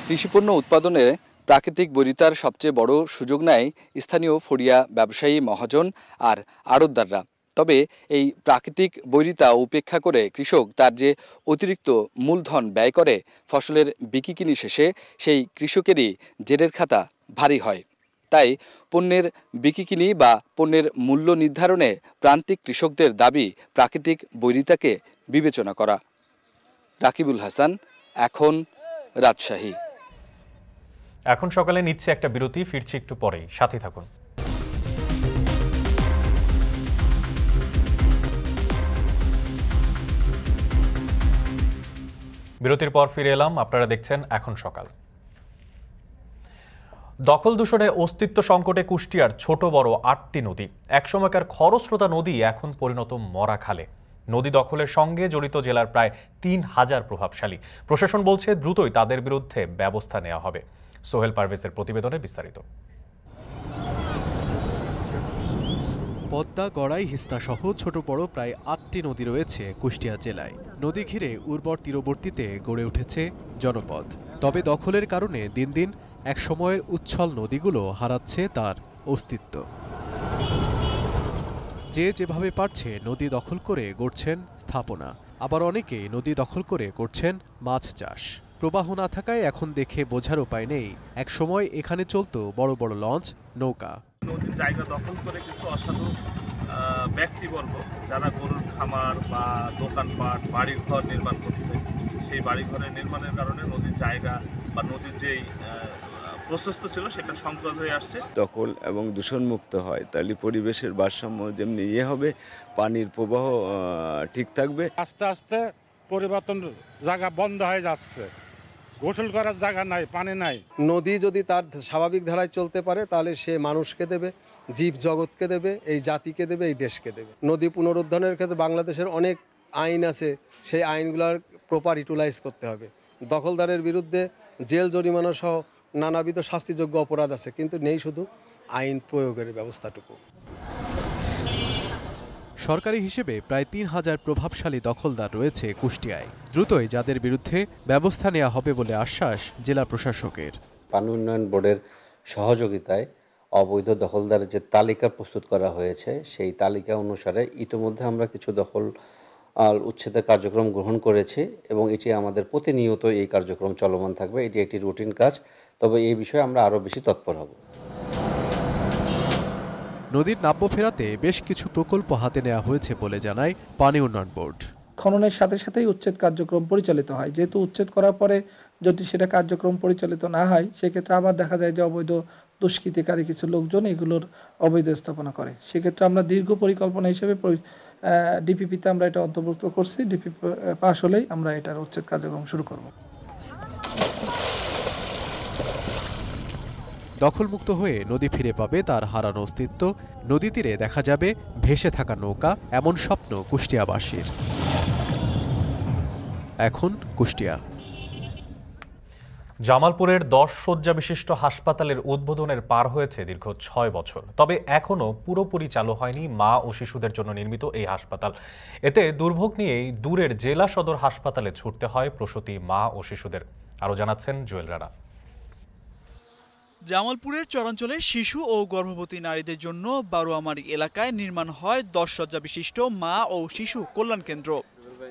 Speaker 27: কৃষিপণ্য উৎপাদনে প্রাকৃতিক বৈরিতার সবচেয়ে বড় সুযোগ নেয় স্থানীয় ফড়িয়া ব্যবসায়ী, মহাজন আর আড়তদাররা। তবে এই প্রাকৃতিক বৈরিতা উপেক্ষা করে কৃষক তার যে অতিরিক্ত মূলধন ব্যয় করে ফসলের বিক্রি শেষে সেই কৃষকেরই জেরের খাতা ভারী হয়। তাই পণ্যের বিক্রি বা পণ্যের মূল্য নির্ধারণে প্রান্তিক কৃষকদের দাবি প্রাকৃতিক বৈরিতাকে বিবেচনা করা। রাকিবুল হাসান, এখন, রাজশাহী।
Speaker 5: এখন সকালে নিচ্ছে একটা বিরতি, ফিরছি একটু পরেই, সাথে থাকুন। বিরতির পর ফিরে এলাম, আপনারা দেখছেন এখন সকাল। দখল দূষণে অস্তিত্ব সংকটে কুষ্টিয়ার ছোট বড় 8টি নদী। একসময়কার খরস্রোতা নদী এখন পরিণত মরা খালে। নদী দখলের সঙ্গে জড়িত জেলার প্রায় 3000 প্রভাবশালী। প্রশাসন বলছে দ্রুতই তাদের বিরুদ্ধে ব্যবস্থা নেওয়া হবে। সোহেল পারভেজের প্রতিবেদনে বিস্তারিত।
Speaker 18: পদ্মা, গড়াই, হিসনা সহ ছোট বড় প্রায় 8টি নদী রয়েছে কুষ্টিয়া জেলায়। নদী ঘিরে উর্বর তীরবর্তীতে গড়ে উঠেছে জনপদ। তবে দখলের কারণে দিন দিন এক সময়ের উচ্ছল নদীগুলো হারাচ্ছে তার অস্তিত্ব। যে যেভাবে পারছে নদী দখল করে গড়ছেন স্থাপনা, আবার অনেকেই নদী দখল করে করছেন মাছ চাষ। প্রবাহ না থাকায় এখন দেখে বোঝার উপায় নেই, এক সময় এখানে চলতো বড় বড় লঞ্চ, নৌকা।
Speaker 28: নদীর জায়গা দখল করে কিছু অসাধু ব্যক্তিবর্গ যারা গরুর খামার বা দোকানপাট, বাড়িঘর নির্মাণ করছে, সেই বাড়িঘরের নির্মাণের কারণে নদীর জায়গা বা নদীর যেই প্রশস্ত ছিল সেটা সংকোচ হয়ে আসছে।
Speaker 29: দখল এবং দূষণমুক্ত হয় তাহলে পরিবেশের ভারসাম্য যেমনি হবে, পানির প্রবাহ ঠিক থাকবে।
Speaker 30: আস্তে আস্তে পরিবর্তন, জায়গা বন্ধ হয়ে যাচ্ছে, গোসল করার জায়গা নাই, পানি নাই।
Speaker 31: নদী যদি তার স্বাভাবিক ধারায় চলতে পারে তাহলে সে মানুষকে দেবে, জীব জগৎকে দেবে, এই জাতিকে দেবে, এই দেশকে দেবে। নদী পুনরুদ্ধারের ক্ষেত্রে বাংলাদেশের অনেক আইন আছে, সেই আইনগুলোর প্রপার ইউটিলাইজ করতে হবে। দখলদারের বিরুদ্ধে জেল জরিমানা সহ নানাবিধ শাস্তিযোগ্য অপরাধ আছে, কিন্তু নেই শুধু আইন প্রয়োগের ব্যবস্থাটুকু।
Speaker 18: সরকারি হিসেবে প্রায় 3000 প্রভাবশালী দখলদার রয়েছে কুষ্টিয়ায়। দ্রুতই যাদের বিরুদ্ধে ব্যবস্থা নেওয়া হবে বলে আশ্বাস জেলা প্রশাসকের।
Speaker 32: পানি উন্নয়ন বোর্ডের সহযোগিতায় অবৈধ দখলদারের যে তালিকা প্রস্তুত করা হয়েছে, সেই তালিকা অনুসারে ইতিমধ্যে আমরা কিছু দখল উচ্ছেদের কার্যক্রম গ্রহণ করেছি এবং এটি আমাদের প্রতিনিয়ত এই কার্যক্রম চলমান থাকবে। এটি একটি রুটিন কাজ, তবে এই বিষয়ে আমরা আরও বেশি তৎপর হব।
Speaker 18: নদীর নাব্য ফেরাতে বেশ কিছু প্রকল্প হাতে নেওয়া হয়েছে বলে জানায় পানি উন্নয়ন বোর্ড।
Speaker 1: খননের সাথে সাথেই উচ্ছেদ কার্যক্রম পরিচালিত হয়, যেহেতু উচ্ছেদ করার পরে যদি সেটা কার্যক্রম পরিচালিত না হয় সেক্ষেত্রে আবার দেখা যায় যে অবৈধ দুষ্কৃতিকারী কিছু লোকজন এগুলোর অবৈধ স্থাপনা করে। সেক্ষেত্রে আমরা দীর্ঘ পরিকল্পনা হিসেবে ডিপিপিতে আমরা এটা অন্তর্ভুক্ত করছি। ডিপিপি পাস হলেই আমরা এটার উচ্ছেদ কার্যক্রম শুরু করব।
Speaker 18: দখলমুক্ত হয়ে নদী ফিরে পাবে তার হারানো অস্তিত্ব, নদী তীরে দেখা যাবে ভেসে থাকা নৌকা, এমন স্বপ্ন কুষ্টিয়াবাসীর। এখন কুষ্টিয়া।
Speaker 5: জামালপুরের 10 শয্যা বিশিষ্ট হাসপাতালের উদ্বোধনের পার হয়েছে দীর্ঘ 6 বছর, তবে এখনও পুরোপুরি চালু হয়নি মা ও শিশুদের জন্য নির্মিত এই হাসপাতাল। এতে দুর্ভোগ নিয়েই দূরের জেলা সদর হাসপাতালে ছুটতে হয় প্রসূতি মা ও শিশুদের। আরও জানাচ্ছেন জুয়েল রানা।
Speaker 2: জামালপুরের চরাঞ্চলে শিশু ও গর্ভবতী নারীদের জন্য বারোয়ামারি এলাকায় নির্মাণ হয় 10 শয্যা বিশিষ্ট মা ও শিশু কল্যাণ কেন্দ্র।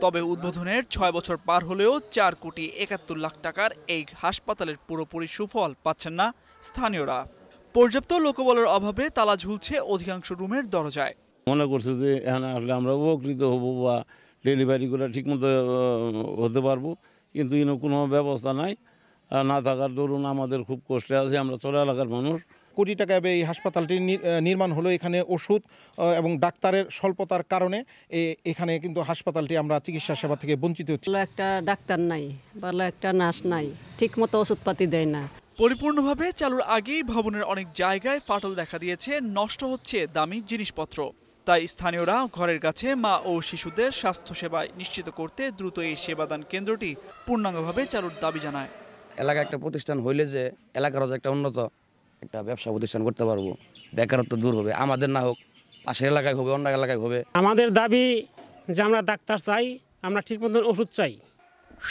Speaker 2: তবে উদ্বোধনের 6 বছর পার হলেও 4 কোটি 71 লাখ টাকার এই হাসপাতালের পুরোপুরি সুফল পাচ্ছেন না স্থানীয়রা। পর্যাপ্ত লোকবলের অভাবে তালা ঝুলছে অধিকাংশ রুমের দরজায়।
Speaker 4: মনে করছে যে এখানে আসলে আমরা উপকৃত হব বা ডেলিভারি করে ঠিকমতো হতে পারবো, কিন্তু কোনো ব্যবস্থা নাই। না থাকার দরুন আমাদের খুব কষ্টে আছে, আমরা ছোট এলাকার মানুষ।
Speaker 8: কোটি টাকা ব্যয়ে এই হাসপাতালটি নির্মাণ হলো। এখানে ওষুধ এবং ডাক্তারের স্বল্পতার কারণে এখানে কিন্তু হাসপাতালটি আমরা চিকিৎসা সেবা থেকে বঞ্চিত হচ্ছি।
Speaker 15: ভালো একটা ডাক্তার নাই, ভালো একটা নার্স নাই, ঠিকমতো ওষুধপাতি দেয় না।
Speaker 2: পরিপূর্ণভাবে চালুর আগেই ভবনের অনেক জায়গায় ফাটল দেখা দিয়েছে, নষ্ট হচ্ছে দামি জিনিসপত্র। তাই স্থানীয়রা ঘরের কাছে মা ও শিশুদের স্বাস্থ্যসেবা নিশ্চিত করতে দ্রুত এই সেবাদান কেন্দ্রটি পূর্ণাঙ্গভাবে চালুর দাবি জানায়।
Speaker 17: এলাকায় একটা প্রতিষ্ঠান হইলে যে এলাকারও একটা উন্নত একটা ব্যবসা প্রতিষ্ঠান করতে পারবো, বেকারত্ব দূর হবে, আমাদের না হোক পাশের এলাকায় হবে, অন্য এলাকায় হবে।
Speaker 19: আমাদের দাবি যে আমরা ডাক্তার চাই, আমরা ঠিক মতন ওষুধ চাই।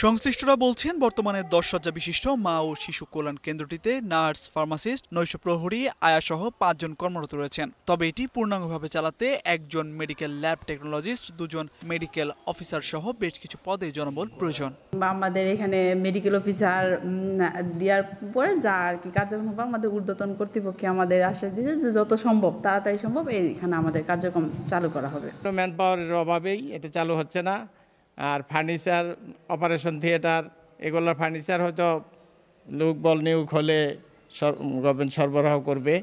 Speaker 2: সংশ্লিষ্টরা বলছেন বর্তমানে 10 শয্যা বিশিষ্ট মা ও শিশু কল্যাণ কেন্দ্রটিতে নার্স, ফার্মাসিস্ট, নৈশ প্রহরী, আয়াসহ 5 জন কর্মরত রয়েছেন। তবে এটি পূর্ণাঙ্গভাবে চালাতে একজন মেডিকেল ল্যাব টেকনোলজিস্ট, 2 জন মেডিকেল অফিসার সহ বেশ কিছু পদে জনবল প্রয়োজন।
Speaker 20: আমাদের এখানে মেডিকেল অফিসার দেওয়ার পরে যা আর কি কার্যক্রম হবে, আমাদের ঊর্ধ্বতন কর্তৃপক্ষে আমাদের আশ্বাস দিয়েছে যে যত সম্ভব তাড়াতাড়ি সম্ভব এখানে আমাদের কার্যক্রম চালু করা হবে।
Speaker 21: ম্যান পাওয়ারের অভাবেই এটা চালু হচ্ছে না। আর ফার্নিচার, অপারেশন থিয়েটার, এগুলোর ফার্নিচার হয়তো লোকবল নিয়োগ হলে গভর্নমেন্ট সরবরাহ করবে।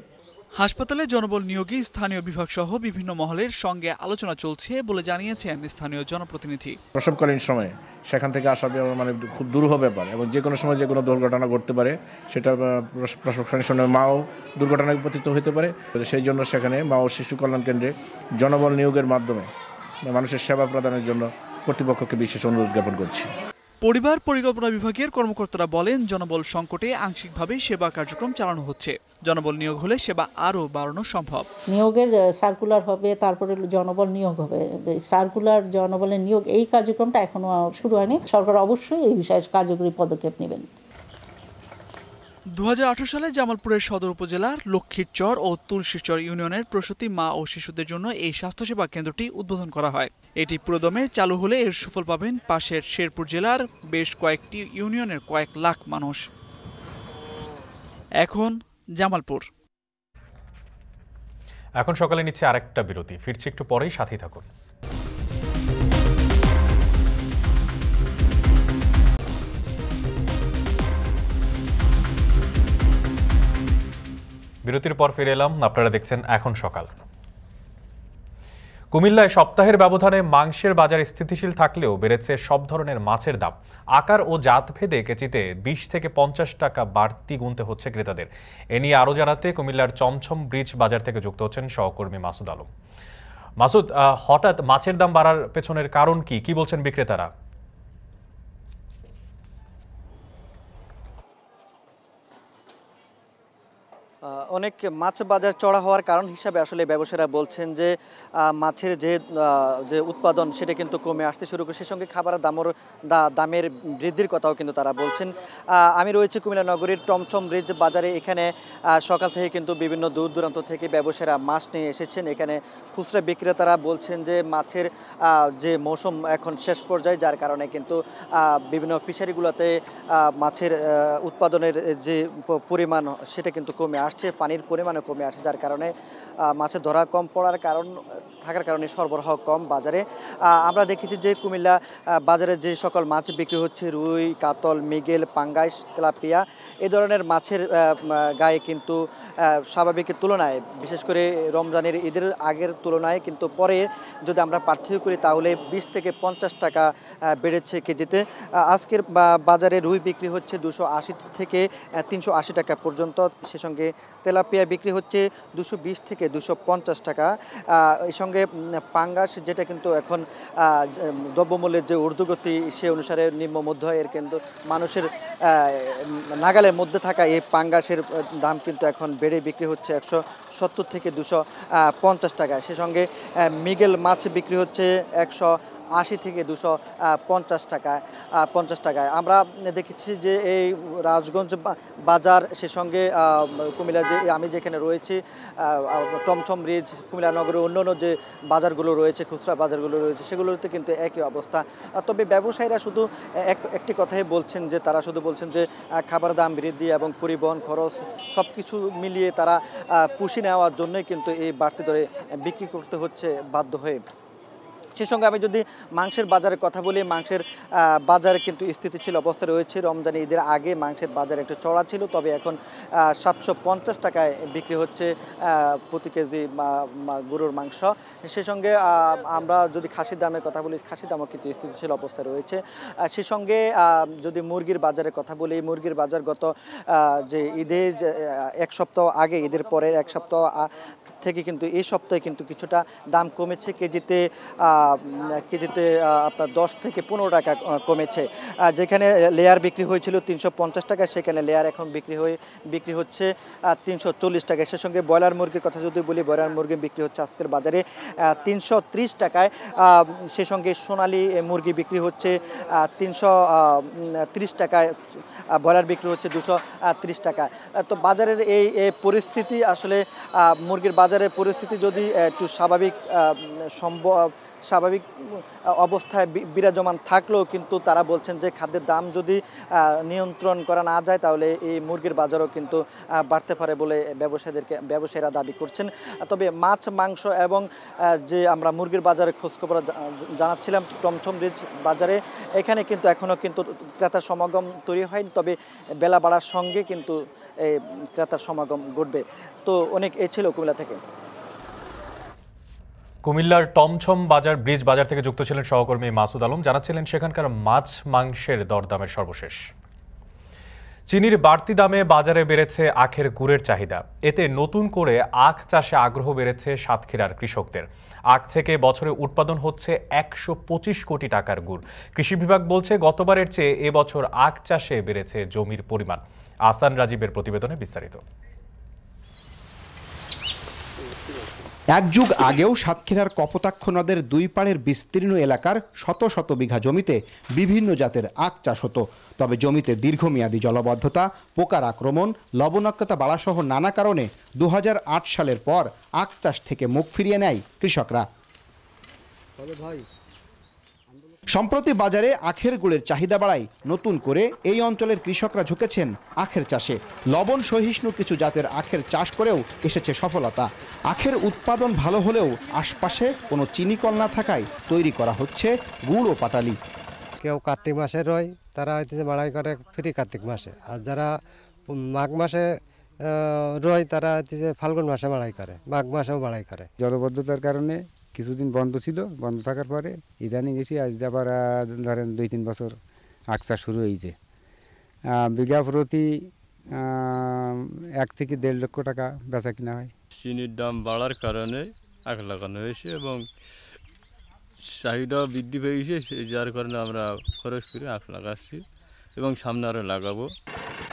Speaker 2: হাসপাতালে জনবল নিয়োগে স্থানীয় বিভাগ সহ বিভিন্ন মহলের সঙ্গে আলোচনা চলছে বলে জানিয়েছেন স্থানীয় জনপ্রতিনিধি।
Speaker 22: প্রসবকালীন সময়ে সেখান থেকে আসা মানে খুব দুরূহ ব্যাপার, এবং যে কোনো সময় যে কোনো দুর্ঘটনা ঘটতে পারে। সেটা প্রসবকালীন সময় মাও দুর্ঘটনায় পতিত হতে পারে। সেই জন্য সেখানে মা ও শিশু কল্যাণ কেন্দ্রে জনবল নিয়োগের মাধ্যমে মানুষের সেবা প্রদানের জন্য কর্তৃপক্ষকে বিশেষ অনুরোধ জ্ঞাপন করছি।
Speaker 2: পরিবার পরিকল্পনা বিভাগের কর্মকর্তারা বলেন, জনবল সংকটে আংশিকভাবে সেবা কার্যক্রম চালানো হচ্ছে। জনবল নিয়োগ হলে সেবা আরও বাড়ানো সম্ভব।
Speaker 24: নিয়োগের সার্কুলার হবে, তারপরে জনবল নিয়োগ হবে। সার্কুলার জনবলের নিয়োগ এই কার্যক্রমটা এখনো শুরু হয়নি। সরকার অবশ্যই এই বিষয়ে কার্যকরী পদক্ষেপ নেবেন।
Speaker 2: 2018 সালে জামালপুরের সদর উপজেলার লক্ষ্মীরচর ও তুলসীরচর ইউনিয়নের প্রসূতি মা ও শিশুদের জন্য এই স্বাস্থ্যসেবা কেন্দ্রটি উদ্বোধন করা হয়। এটি পুরোদমে চালু হলে এর সুফল পাবেন পাশের শেরপুর জেলার বেশ কয়েকটি ইউনিয়নের কয়েক লাখ মানুষ। এখন জামালপুর।
Speaker 5: এখন সকালে নিচ্ছে আরেকটা বিরতি, ফিরছি একটু পরেই, সাথেই থাকুন। বিরতির পর ফিরে এলাম, আপনারা দেখছেন এখন সকাল। কুমিল্লায় সপ্তাহের ব্যবধানে মাংসের বাজার স্থিতিশীল থাকলেও বেড়েছে সব ধরনের মাছের দাম। আকার ও জাতভেদে কেজিতে 20 থেকে 50 টাকা বাড়তি গুনতে হচ্ছে ক্রেতাদের। এ নিয়ে আরও জানাতে কুমিল্লার চমচম ব্রিজ বাজার থেকে যুক্ত হচ্ছেন সহকর্মী মাসুদ আলম। মাসুদ, হঠাৎ মাছের দাম বাড়ার পেছনের কারণ কি বলছেন বিক্রেতারা?
Speaker 25: অনেক মাছ বাজার চড়া হওয়ার কারণ হিসাবে আসলে ব্যবসায়ীরা বলছেন যে মাছের যে উৎপাদন সেটা কিন্তু কমে আসতে শুরু করে, সেই সঙ্গে খাবারের দামের বৃদ্ধির কথাও কিন্তু তারা বলছেন। আমি রয়েছে কুমিল্লা নগরীর টমটম ব্রিজ বাজারে। এখানে সকাল থেকে কিন্তু বিভিন্ন দূর দূরান্ত থেকে ব্যবসায়ীরা মাছ নিয়ে এসেছেন। এখানে খুচরা বিক্রেতারা বলছেন যে মাছের যে মৌসুম এখন শেষ পর্যায়ে, যার কারণে কিন্তু বিভিন্ন ফিশারিগুলোতে মাছের উৎপাদনের যে পরিমাণ সেটা কিন্তু কমে আসছে, পানির পরিমাণও কমে আসছে, যার কারণে মাছের ধরা কম পড়ার থাকার কারণে সরবরাহ কম বাজারে। আমরা দেখেছি যে কুমিল্লা বাজারে যে সকল মাছ বিক্রি হচ্ছে, রুই, কাতল, মৃগেল, পাঙ্গাস, তেলাপিয়া এই ধরনের মাছের গায়ে কিন্তু স্বাভাবিকের তুলনায়, বিশেষ করে রমজানের ঈদের আগের তুলনায় কিন্তু পরে যদি আমরা পার্থক্য করি তাহলে 20 থেকে 50 টাকা বেড়েছে কেজিতে। আজকের বাজারে রুই বিক্রি হচ্ছে 280 থেকে 380 টাকা পর্যন্ত, সে সঙ্গে তেলাপিয়া বিক্রি হচ্ছে 220 থেকে 250 টাকা। এই সঙ্গে পাঙ্গাস, যেটা কিন্তু এখন দ্রব্যমূল্যের যে ঊর্ধ্বগতি সে অনুসারে নিম্ন মধ্যয়ের কিন্তু মানুষের নাগালের মধ্যে থাকা এই পাঙ্গাসের দাম কিন্তু এখন বেড়ে বিক্রি হচ্ছে 170 থেকে 250 টাকায়। সে সঙ্গে মৃগেল মাছ বিক্রি হচ্ছে 180 থেকে 250 টাকায়। আমরা দেখেছি যে এই রাজগঞ্জ বাজার, সে সঙ্গে কুমিল্লা যে আমি যেখানে রয়েছি টমছম রিজ, কুমিল্লা নগরের অন্যান্য যে বাজারগুলো রয়েছে, খুচরা বাজারগুলো রয়েছে, সেগুলোতে কিন্তু একই অবস্থা। তবে ব্যবসায়ীরা শুধু একটি কথাই বলছেন যে তারা শুধু বলছেন যে খাবার দাম বৃদ্ধি এবং পরিবহন খরচ সব কিছু মিলিয়ে তারা পুষিয়ে নেওয়ার জন্যই কিন্তু এই বাড়তি দরে বিক্রি করতে হচ্ছে বাধ্য হয়ে। সে সঙ্গে আমি যদি মাংসের বাজারের কথা বলি, মাংসের বাজারে কিন্তু স্থিতিশীল অবস্থা রয়েছে। রমজান ঈদের আগে মাংসের বাজার একটু চড়া ছিল, তবে এখন 750 টাকায় বিক্রি হচ্ছে প্রতি কেজি গরুর মাংস। সে সঙ্গে আমরা যদি খাসির দামের কথা বলি, খাসির দামও কিন্তু স্থিতিশীল অবস্থা রয়েছে। সে সঙ্গে যদি মুরগির বাজারের কথা বলি, মুরগির বাজার গত যে ঈদে এক সপ্তাহ আগে, ঈদের পরের এক সপ্তাহ থেকে কিন্তু এই সপ্তাহে কিন্তু কিছুটা দাম কমেছে। কেজিতে আপনার 10 থেকে 15 টাকা কমেছে। যেখানে লেয়ার বিক্রি হয়েছিল 350 টাকা, সেখানে লেয়ার এখন বিক্রি হচ্ছে 340 টাকায়। সে সঙ্গে ব্রয়লার মুরগির কথা যদি বলি, ব্রয়লার মুরগি বিক্রি হচ্ছে আজকের বাজারে 330 টাকায়। সে সঙ্গে সোনালী মুরগি বিক্রি হচ্ছে 330 টাকায়, ব্রয়লার বিক্রি হচ্ছে 230 টাকা। তো বাজারের এই পরিস্থিতি, আসলে মুরগির বাজারের পরিস্থিতি যদি একটু স্বাভাবিক অবস্থায় বিরাজমান থাকলেও কিন্তু তারা বলছেন যে খাদ্যের দাম যদি নিয়ন্ত্রণ করা না যায় তাহলে এই মুরগির বাজারও কিন্তু বাড়তে পারে বলে ব্যবসায়ীরা দাবি করছেন। তবে মাছ, মাংস এবং যে আমরা মুরগির বাজারে খোঁজখবর জানাচ্ছিলাম টমছম রিজ বাজারে, এখানে কিন্তু এখনও কিন্তু ক্রেতার সমাগম তৈরি হয়নি, তবে বেলা বাড়ার সঙ্গে কিন্তু এই ক্রেতার সমাগম ঘটবে। তো অনেক ছিল কুমিল্লা থেকে।
Speaker 5: কুমিল্লার টমছম ব্রিজ বাজার থেকে যুক্ত ছিলেন সহকর্মী মাসুদ আলম, জানাচ্ছিলেন সেখানকার মাছ মাংসের দরদামের সর্বশেষ। চিনির বাড়তি দামে বাজারে বেড়েছে আখের গুড়ের চাহিদা। এতে নতুন করে আখ চাষে আগ্রহ বেড়েছে সাতক্ষীরার কৃষকদের। আখ থেকে বছরে উৎপাদন হচ্ছে 125 কোটি টাকার গুড়। কৃষি বিভাগ বলছে গতবারের চেয়ে এবছর আখ চাষে বেড়েছে জমির পরিমাণ। আসান রাজীবের প্রতিবেদনে বিস্তারিত।
Speaker 3: এক যুগ আগেও সাতক্ষীরার কপোতাক্ষ নদের দুই পাড়ের বিস্তীর্ণ এলাকার শত শত বিঘা জমিতে বিভিন্ন জাতের আখ চাষ হতো। তবে জমিতে দীর্ঘমেয়াদী জলবদ্ধতা, পোকার আক্রমণ, লবণাক্ততা বাড়াসহ নানা কারণে 2008 সালের পর আখ চাষ থেকে মুখ ফিরিয়ে নেয় কৃষকরা। সম্প্রতি বাজারে আখের গুড়ের চাহিদা বাড়ায় নতুন করে এই অঞ্চলের কৃষকরা ঝুঁকেছেন আখের চাষে। লবণ সহিষ্ণু কিছু জাতের আখের চাষ করেও এসেছে সফলতা। আখের উৎপাদন ভালো হলেও আশপাশে কোনো চিনিকল না থাকায় তৈরি করা হচ্ছে গুড় ও পাটালি।
Speaker 6: কেউ কার্তিক মাসে রয়, তারা হইতেছে বাড়াই করে ফ্রি কার্তিক মাসে, আর যারা মাঘ মাসে রয় তারা হইতেছে ফাল্গুন মাসে বাড়াই করে, মাঘ মাসেও বাড়াই করে।
Speaker 7: জলবদ্ধতার কারণে কিছুদিন বন্ধ ছিল, বন্ধ থাকার পরে ইদানিং এসে আজ আবার ধরেন 2-3 বছর আখ চাষ শুরু হয়েছে। বিঘা প্রতি 1 থেকে 1.5 লক্ষ টাকা বেচা কিনা হয়।
Speaker 9: চিনির দাম বাড়ার কারণে আখ লাগানো হয়েছে এবং চাহিদা বৃদ্ধি পেয়েছে, যার কারণে আমরা খরচ করে আখ লাগাচ্ছি এবং সামনে আরও লাগাবো।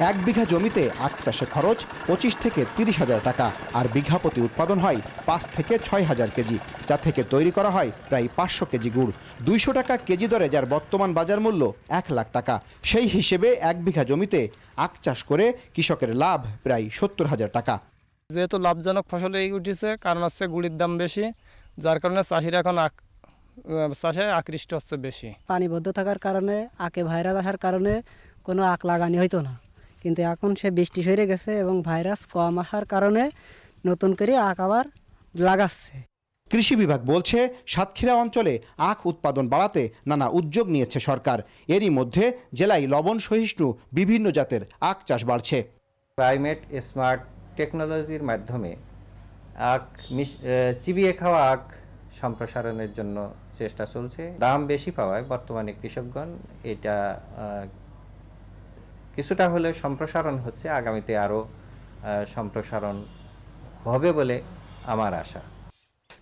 Speaker 3: 1 বিঘা জমিতে আখ চাষে খরচ 25 থেকে 30 হাজার টাকা, আর বিঘা প্রতি উৎপাদন হয় 5 থেকে 6 হাজার কেজি, যা থেকে তৈরি করা হয় প্রায় 500 কেজি গুড়। 200 টাকা কেজি দরে যার বর্তমান বাজার মূল্য 1 লাখ টাকা। সেই হিসেবে 1 বিঘা জমিতে আখ চাষ করে কৃষকের লাভ প্রায় 70 হাজার টাকা।
Speaker 10: যেহেতু লাভজনক ফসল এই উঠেছে, কারণ হচ্ছে গুড়ির দাম বেশি, যার কারণে চাষিরা এখন চাষে আকৃষ্ট হচ্ছে বেশি।
Speaker 11: পানিবদ্ধ থাকার কারণে, আখে ভাইরাস আসার কারণে কোনো আখ লাগানি হইতো না, কিন্তু এখন সে বৃষ্টি সরে গেছে এবং ভাইরাস কম আসার কারণে নতুন করে আখ আবার
Speaker 12: লাগাচ্ছে।
Speaker 3: কৃষি বিভাগ বলছে সাতক্ষীরা অঞ্চলে আখ উৎপাদন বাড়াতে নানা উদ্যোগ নিয়েছে সরকার। এরই মধ্যে জেলায় লবণ সহিষ্ণু বিভিন্ন জাতের আখ চাষ বাড়ছে।
Speaker 13: ক্লাইমেট স্মার্ট টেকনোলজির মাধ্যমে আখ চিবিয়ে খাওয়া আখ সম্প্রসারণের জন্য চেষ্টা চলছে। দাম বেশি পাওয়ায় বর্তমানে কৃষকগণ এটা কিছুটা হলেও সম্প্রসারণ হচ্ছে, আগামীতে আরও সম্প্রসারণ হবে বলে আমার আশা।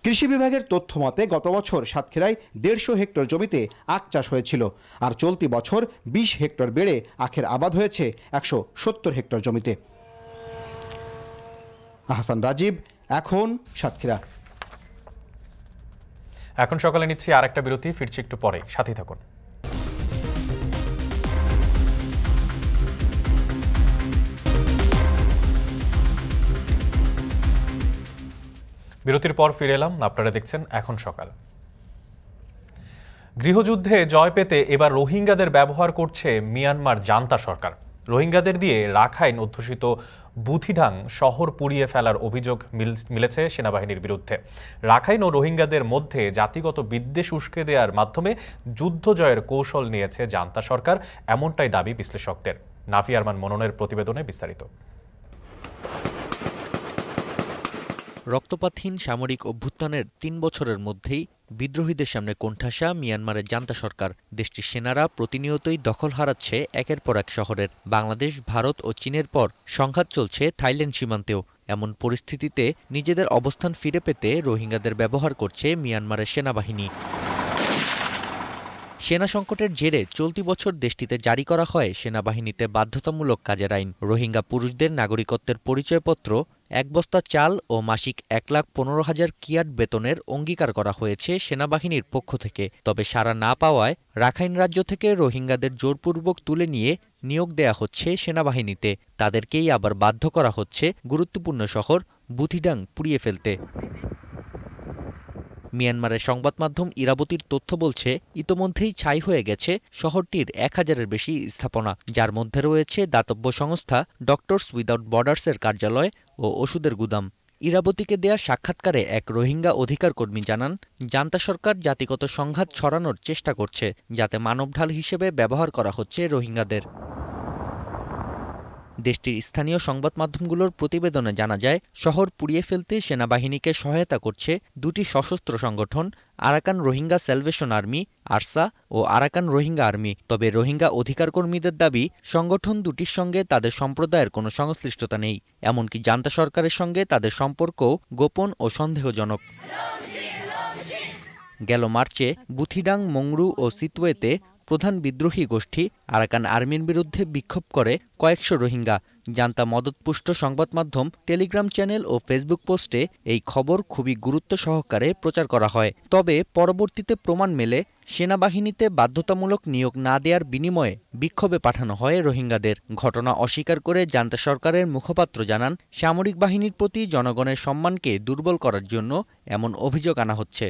Speaker 3: কৃষি বিভাগের তথ্য মতে গত বছর সাতক্ষীরায় 150 হেক্টর জমিতে আখ চাষ হয়েছিল, আর চলতি বছর 20 হেক্টর বেড়ে আখের আবাদ হয়েছে 170 হেক্টর জমিতে। আহসান রাজীব, এখন সাতক্ষীরা।
Speaker 5: এখন সকালে নিচ্ছি আরেকটা বিরতি, ফিরছি একটু পরে, সাথেই থাকুন। বিরতির পর ফিরে এলাম, আপনারা দেখছেন এখন সকাল। গৃহযুদ্ধে জয় পেতে এবার রোহিঙ্গাদের ব্যবহার করছে মিয়ানমার জান্তা সরকার। রোহিঙ্গাদের দিয়ে রাখাইন অধ্যুষিত বুথিডাং শহর পুড়িয়ে ফেলার অভিযোগ মিলেছে সেনাবাহিনীর বিরুদ্ধে। রাখাইন ও রোহিঙ্গাদের মধ্যে জাতিগত বিদ্বেষ উস্কে দেওয়ার মাধ্যমে যুদ্ধ জয়ের কৌশল নিয়েছে জান্তা সরকার, এমনটাই দাবি বিশ্লেষকদের। নাফি আরমান মননের প্রতিবেদনে বিস্তারিত।
Speaker 14: রক্তপাতহীন সামরিক অভ্যুত্থানের 3 বছরের মধ্যেই বিদ্রোহীদের সামনে কোণঠাসা মিয়ানমারের জান্তা সরকার। দেশটির সেনারা প্রতিনিয়তই দখল হারাচ্ছে একের পর এক শহরের। বাংলাদেশ, ভারত ও চীনের পর সংঘাত চলছে থাইল্যান্ড সীমান্তেও। এমন পরিস্থিতিতে নিজেদের অবস্থান ফিরে পেতে রোহিঙ্গাদের ব্যবহার করছে মিয়ানমারের সেনাবাহিনী। সেনা সংকটের জেরে চলতি বছর দেশটিতে জারি করা হয় সেনাবাহিনীতে বাধ্যতামূলক কাজের আইন। রোহিঙ্গা পুরুষদের নাগরিকত্বের পরিচয়পত্র, 1 বস্তা চাল ও মাসিক 1,15,000 কিয়াট বেতনের অঙ্গীকার করা হয়েছে সেনাবাহিনীর পক্ষ থেকে। তবে সাড়া না পাওয়ায় রাখাইন রাজ্য থেকে রোহিঙ্গাদের জোরপূর্বক তুলে নিয়ে নিয়োগ দেয়া হচ্ছে সেনাবাহিনীতে। তাদেরকেই আবার বাধ্য করা হচ্ছে গুরুত্বপূর্ণ শহর বুথিডাং পুড়িয়ে ফেলতে। মিয়ানমারের সংবাদ মাধ্যম ইরাবতীর তথ্য বলছে, ইতোমধ্যেই ছাই হয়ে গেছে শহরটির 1000-এর বেশি স্থাপনা, যার মধ্যে রয়েছে দাতব্য সংস্থা ডক্টরস উইদাউট বর্ডার্সের কার্যালয় ও ওষুধের গুদাম। ইরাবতীকে দেয়া সাক্ষাৎকারে এক রোহিঙ্গা অধিকার কর্মী জানান, জান্তা সরকার জাতিগত সংঘাত ছড়ানোর চেষ্টা করছে, যাতে মানবঢাল হিসেবে ব্যবহার করা হচ্ছে রোহিঙ্গাদের। দেশটির স্থানীয় সংবাদ মাধ্যমগুলোর প্রতিবেদনে জানা যায়, শহর পুড়িয়ে ফেলতে সেনাবাহিনীকে সহায়তা করছে 2টি সশস্ত্র সংগঠন, Arakan Rohingya Salvation Army ARSA ও আরাকান রোহিঙ্গা আর্মি। তবে রোহিঙ্গা অধিকার কর্মীদের দাবি, সংগঠন দুটির সঙ্গে তাদের সম্প্রদায়ের কোনো সংশ্লিষ্টতা নেই। এমনকি জান্তা সরকারের সঙ্গে তাদের সম্পর্কও গোপন ও সন্দেহজনক। গেল মার্চে বুথিডাং, মংরু ও সিতওয়েতে প্রধান বিদ্রোহী গোষ্ঠী আরাকান আর্মির বিরুদ্ধে বিক্ষোভ করে কয়েকশো রোহিঙ্গা। জান্তা মদতপুষ্ট সংবাদ মাধ্যম, টেলিগ্রাম চ্যানেল ও ফেসবুক পোস্টে এই খবর খুবই গুরুত্ব সহকারে প্রচার করা হয়। তবে পরবর্তীতে প্রমাণ মেলে, সেনাবাহিনীতে বাধ্যতামূলক নিয়োগ না দেওয়ার বিনিময়ে বিক্ষোভে পাঠানো হয় রোহিঙ্গাদের। ঘটনা অস্বীকার করে জান্তা সরকারের মুখপাত্র জানান, সামরিক বাহিনীর প্রতি জনগণের সম্মানকে দুর্বল করার জন্য এমন অভিযোগ আনা হচ্ছে।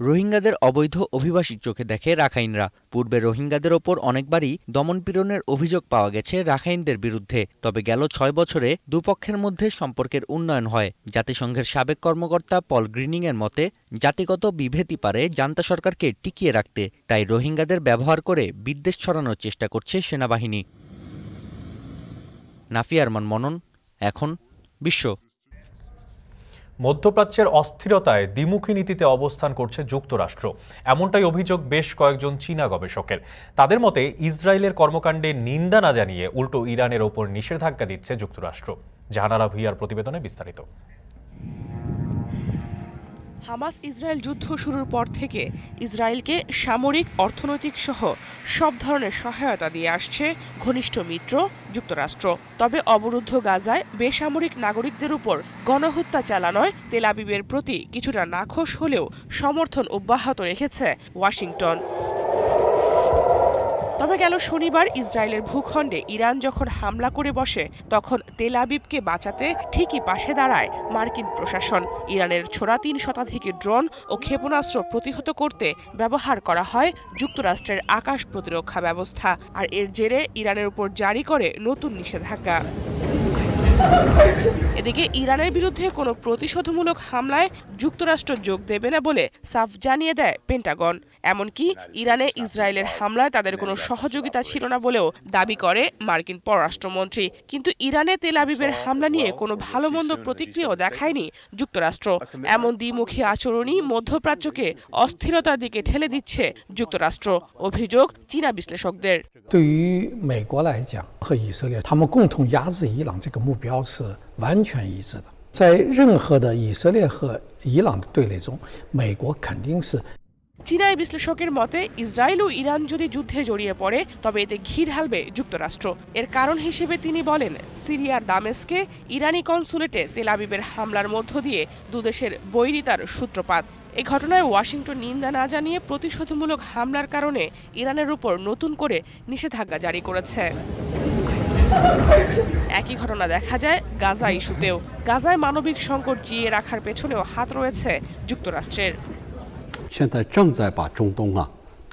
Speaker 14: রোহিঙ্গাদের অবৈধ অভিবাসী চোখে দেখে রাখাইনরা। পূর্বে রোহিঙ্গাদের ওপর অনেকবারই দমনপীড়নের অভিযোগ পাওয়া গেছে রাখাইনদের বিরুদ্ধে। তবে গেল 6 বছরে দুপক্ষের মধ্যে সম্পর্কের উন্নয়ন হয়। জাতিসংঘের সাবেক কর্মকর্তা পল গ্রিনিংয়ের মতে, জাতিগত বিভেদই পারে জান্তা সরকারকে টিকিয়ে রাখতে। তাই রোহিঙ্গাদের ব্যবহার করে বিদ্বেষ ছড়ানোর চেষ্টা করছে সেনাবাহিনী। নাফি আরমান মনন, এখন বিশ্ব।
Speaker 5: মধ্যপ্রাচ্যের অস্থিরতায় দ্বিমুখী নীতিতে অবস্থান করছে যুক্তরাষ্ট্র, এমনটাই অভিযোগ বেশ কয়েকজন চীনা গবেষকের। তাদের মতে, ইসরায়েলের কর্মকাণ্ডে নিন্দা না জানিয়ে উল্টো ইরানের ওপর নিষেধাজ্ঞা দিচ্ছে যুক্তরাষ্ট্র। জাহানারা ভুইয়ার প্রতিবেদনে বিস্তারিত।
Speaker 16: হামাস ইসরায়েল যুদ্ধ শুরুর পর থেকে ইসরায়েলকে সামরিক, অর্থনৈতিক সহ সব ধরনের সহায়তা দিয়ে আসছে ঘনিষ্ঠ মিত্র যুক্তরাষ্ট্র। তবে অবরুদ্ধ গাজায় বেসামরিক নাগরিকদের উপর গণহত্যা চালানোয় তেল আবিবের প্রতি কিছুটা নাখোশ হলেও সমর্থন অব্যাহত রেখেছে ওয়াশিংটন। তবে গেল শনিবার ইসরায়েলের ভূখণ্ডে ইরান যখন হামলা করে বসে, তখন তেল আবিবকে বাঁচাতে ঠিকই পাশে দাঁড়ায় মার্কিন প্রশাসন। ইরানের ছোড়া 3 শতাধিক ড্রোন ও ক্ষেপণাস্ত্র প্রতিহত করতে ব্যবহার করা হয় যুক্তরাষ্ট্রের আকাশ প্রতিরক্ষা ব্যবস্থা, আর এর জেরে ইরানের উপর জারি করে নতুন নিষেধাজ্ঞা। এদিকে ইরানের বিরুদ্ধে কোনো প্রতিশোধমূলক হামলায় যুক্তরাষ্ট্র যোগ দেবে না বলে সাফ জানিয়ে দেয় পেন্টাগন। এমনকি ইরানে ইসরায়েলের হামলায় তাদের কোনো সহযোগিতা ছিল না বলেও দাবি করে মার্কিন পররাষ্ট্রমন্ত্রী। কিন্তু ইরানে তেল আবিবের হামলা নিয়ে কোনো ভালো মন্দ প্রতিক্রিয়াও দেখায়নি যুক্তরাষ্ট্র। এমন দ্বিমুখী আচরণই মধ্যপ্রাচ্যকে অস্থিরতার দিকে ঠেলে দিচ্ছে যুক্তরাষ্ট্র, অভিযোগ চীনা বিশ্লেষকদের।
Speaker 1: 对于美国来讲和以色列，他们共同压制伊朗这个目标是完全一致的。在任何的以色列和伊朗的对垒中，美国肯定是。
Speaker 16: চীনা বিশ্লেষকের মতে ইসরায়েল ও ইরান যদি যুদ্ধে জড়িয়ে পড়ে তবে এতে ঘি ঢালবে যুক্তরাষ্ট্র। এর কারণ হিসেবে তিনি বলেন, সিরিয়ার দামেস্কে ইরানি কনসুলেটে তেল আবিবের হামলার মধ্য দিয়ে দুদেশের বৈরিতার সূত্রপাত। এই ঘটনায় ওয়াশিংটন নিন্দা না জানিয়ে প্রতিশোধমূলক হামলার কারণে ইরানের উপর নতুন করে নিষেধাজ্ঞা জারি করেছে। একই ঘটনা দেখা যায় গাজা ইস্যুতেও। গাজায় মানবিক সংকট জিইয়ে রাখার পেছনেও হাত রয়েছে যুক্তরাষ্ট্রের।
Speaker 4: 现在正在把中东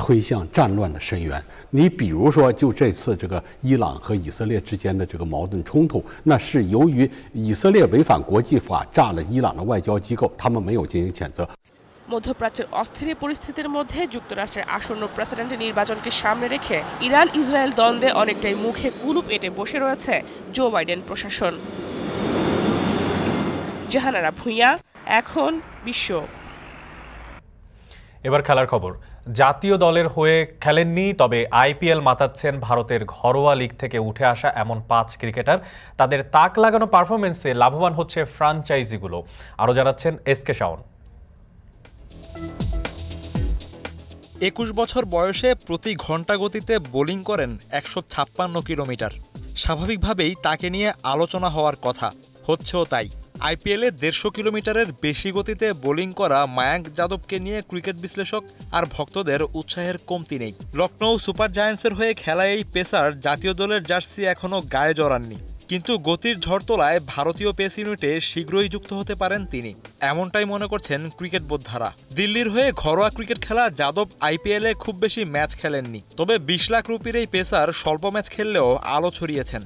Speaker 4: 推向战乱的深渊。你比如说，就这次这个伊朗和以色列之间的这个矛盾冲突，那是由于以色列违反国际法，炸了伊朗的外交机构，他们没有进行谴责。
Speaker 16: মধ্যপ্রাচ্যের অস্থির পরিস্থিতির মধ্যে যুক্তরাষ্ট্রের আসন্ন প্রেসিডেন্ট নির্বাচনকে সামনে রেখে ইরান ইসরায়েল দ্বন্দ্বে অনেকটাই মুখে কুলুপ এঁটে বসে রয়েছে জো বাইডেন প্রশাসন। জাহানারা ভুঁইয়া, এখন বিশ্ব।
Speaker 5: এবার খেলার খবর। জাতীয় দলের হয়ে খেলেননি, তবে আইপিএল মাতাচ্ছেন ভারতের ঘরোয়া লিগ থেকে উঠে আসা এমন 5 ক্রিকেটার। তাদের তাক লাগানো পারফরমেন্সে লাভবান হচ্ছে ফ্র্যাঞ্চাইজিগুলো। আরও জানাচ্ছেন এসকে শাওন।
Speaker 12: 21 বছর বয়সে প্রতি ঘন্টা গতিতে বোলিং করেন 156 কিলোমিটার। স্বাভাবিকভাবেই তাকে নিয়ে আলোচনা হওয়ার কথা, হচ্ছেও তাই। আইপিএলে 150 কিলোমিটারের বেশি গতিতে বোলিং করা মায়াঙ্ক যাদবকে নিয়ে ক্রিকেট বিশ্লেষক আর ভক্তদের উৎসাহের কমতি নেই। লখনৌ সুপার জায়ান্টসের হয়ে খেলা এই পেসার জাতীয় দলের জার্সি এখনও গায়ে জড়াননি, কিন্তু গতির ঝড় তোলায় ভারতীয় পেস ইউনিটে শীঘ্রই যুক্ত হতে পারেন তিনি, এমনটাই মনে করছেন ক্রিকেট বোদ্ধারা। দিল্লির হয়ে ঘরোয়া ক্রিকেট খেলা যাদব আইপিএলে খুব বেশি ম্যাচ খেলেননি, তবে 20 লাখ রুপির এই পেসার স্বল্প ম্যাচ খেললেও আলো ছড়িয়েছেন।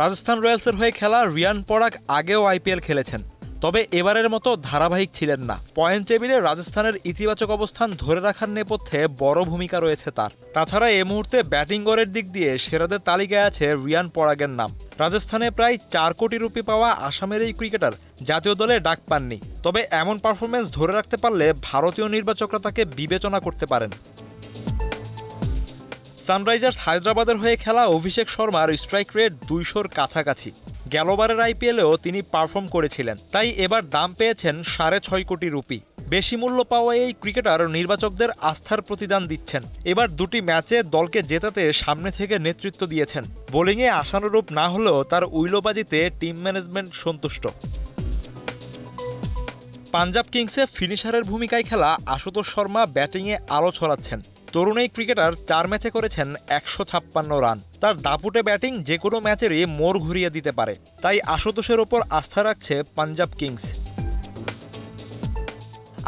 Speaker 12: রাজস্থান রয়্যালসের হয়ে খেলা রিয়ান পরাগ আগেও আইপিএল খেলেছেন, তবে এবারের মতো ধারাবাহিক ছিলেন না। পয়েন্ট টেবিলে রাজস্থানের ইতিবাচক অবস্থান ধরে রাখার নেপথ্যে বড় ভূমিকা রয়েছে তার। তাছাড়া এই মুহূর্তে ব্যাটিং গড়ের দিক দিয়ে সেরাদের তালিকায় আছে রিয়ান পরাগের নাম। রাজস্থানে প্রায় 4 কোটি রুপি পাওয়া আসামের এই ক্রিকেটার জাতীয় দলে ডাক পাননি, তবে এমন পারফরমেন্স ধরে রাখতে পারলে ভারতীয় নির্বাচকরা তাকে বিবেচনা করতে পারেন। সানরাইজার্স হায়দ্রাবাদের হয়ে খেলা অভিষেক শর্মার স্ট্রাইক রেট 200-র কাছাকাছি। গেলবারের আইপিএলেও তিনি পারফর্ম করেছিলেন, তাই এবার দাম পেয়েছেন 6.5 কোটি রুপি। বেশি মূল্য পাওয়া এই ক্রিকেটার নির্বাচকদের আস্থার প্রতিদান দিচ্ছেন। এবার 2টি ম্যাচে দলকে জেতাতে সামনে থেকে নেতৃত্ব দিয়েছেন। বোলিংয়ে আশানুরূপ না হলেও তার উইলোবাজিতে টিম ম্যানেজমেন্ট সন্তুষ্ট। পাঞ্জাব কিংসে ফিনিশারের ভূমিকায় খেলা আশুতোষ শর্মা ব্যাটিংয়ে আলো ছড়াচ্ছেন। তরুণ এই ক্রিকেটার 4 ম্যাচে করেছেন 156 রান। তার দাপুটে ব্যাটিং যে কোনো ম্যাচেরই মোড় ঘুরিয়ে দিতে পারে, তাই আশুতোষের ওপর আস্থা রাখছে পাঞ্জাব কিংস।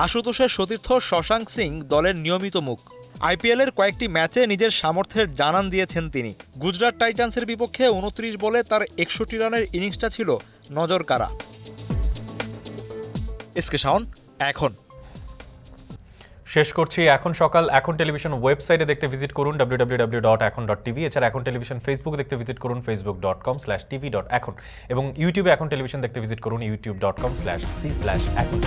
Speaker 12: আশুতোষের সতীর্থ শশাঙ্ক সিং দলের নিয়মিত মুখ। আইপিএলের কয়েকটি ম্যাচে নিজের সামর্থ্যের জানান দিয়েছেন তিনি। গুজরাট টাইটান্সের বিপক্ষে 29 বলে তার 61 রানের ইনিংসটা ছিল নজরকাড়া। এসকে শাওন, এখন।
Speaker 5: শেষ করছি এখন সকাল। এখন টেলিভিশন ওয়েবসাইটে দেখতে ভিজিট করুন www.ekon.tv। এছাড়া এখন টেলিভিশন ফেসবুকে দেখতে ভিজিট করুন facebook.com/tv.ekon এবং ইউটিউবে এখন টেলিভিশন দেখতে ভিজিট করুন youtube.com/c/ekon।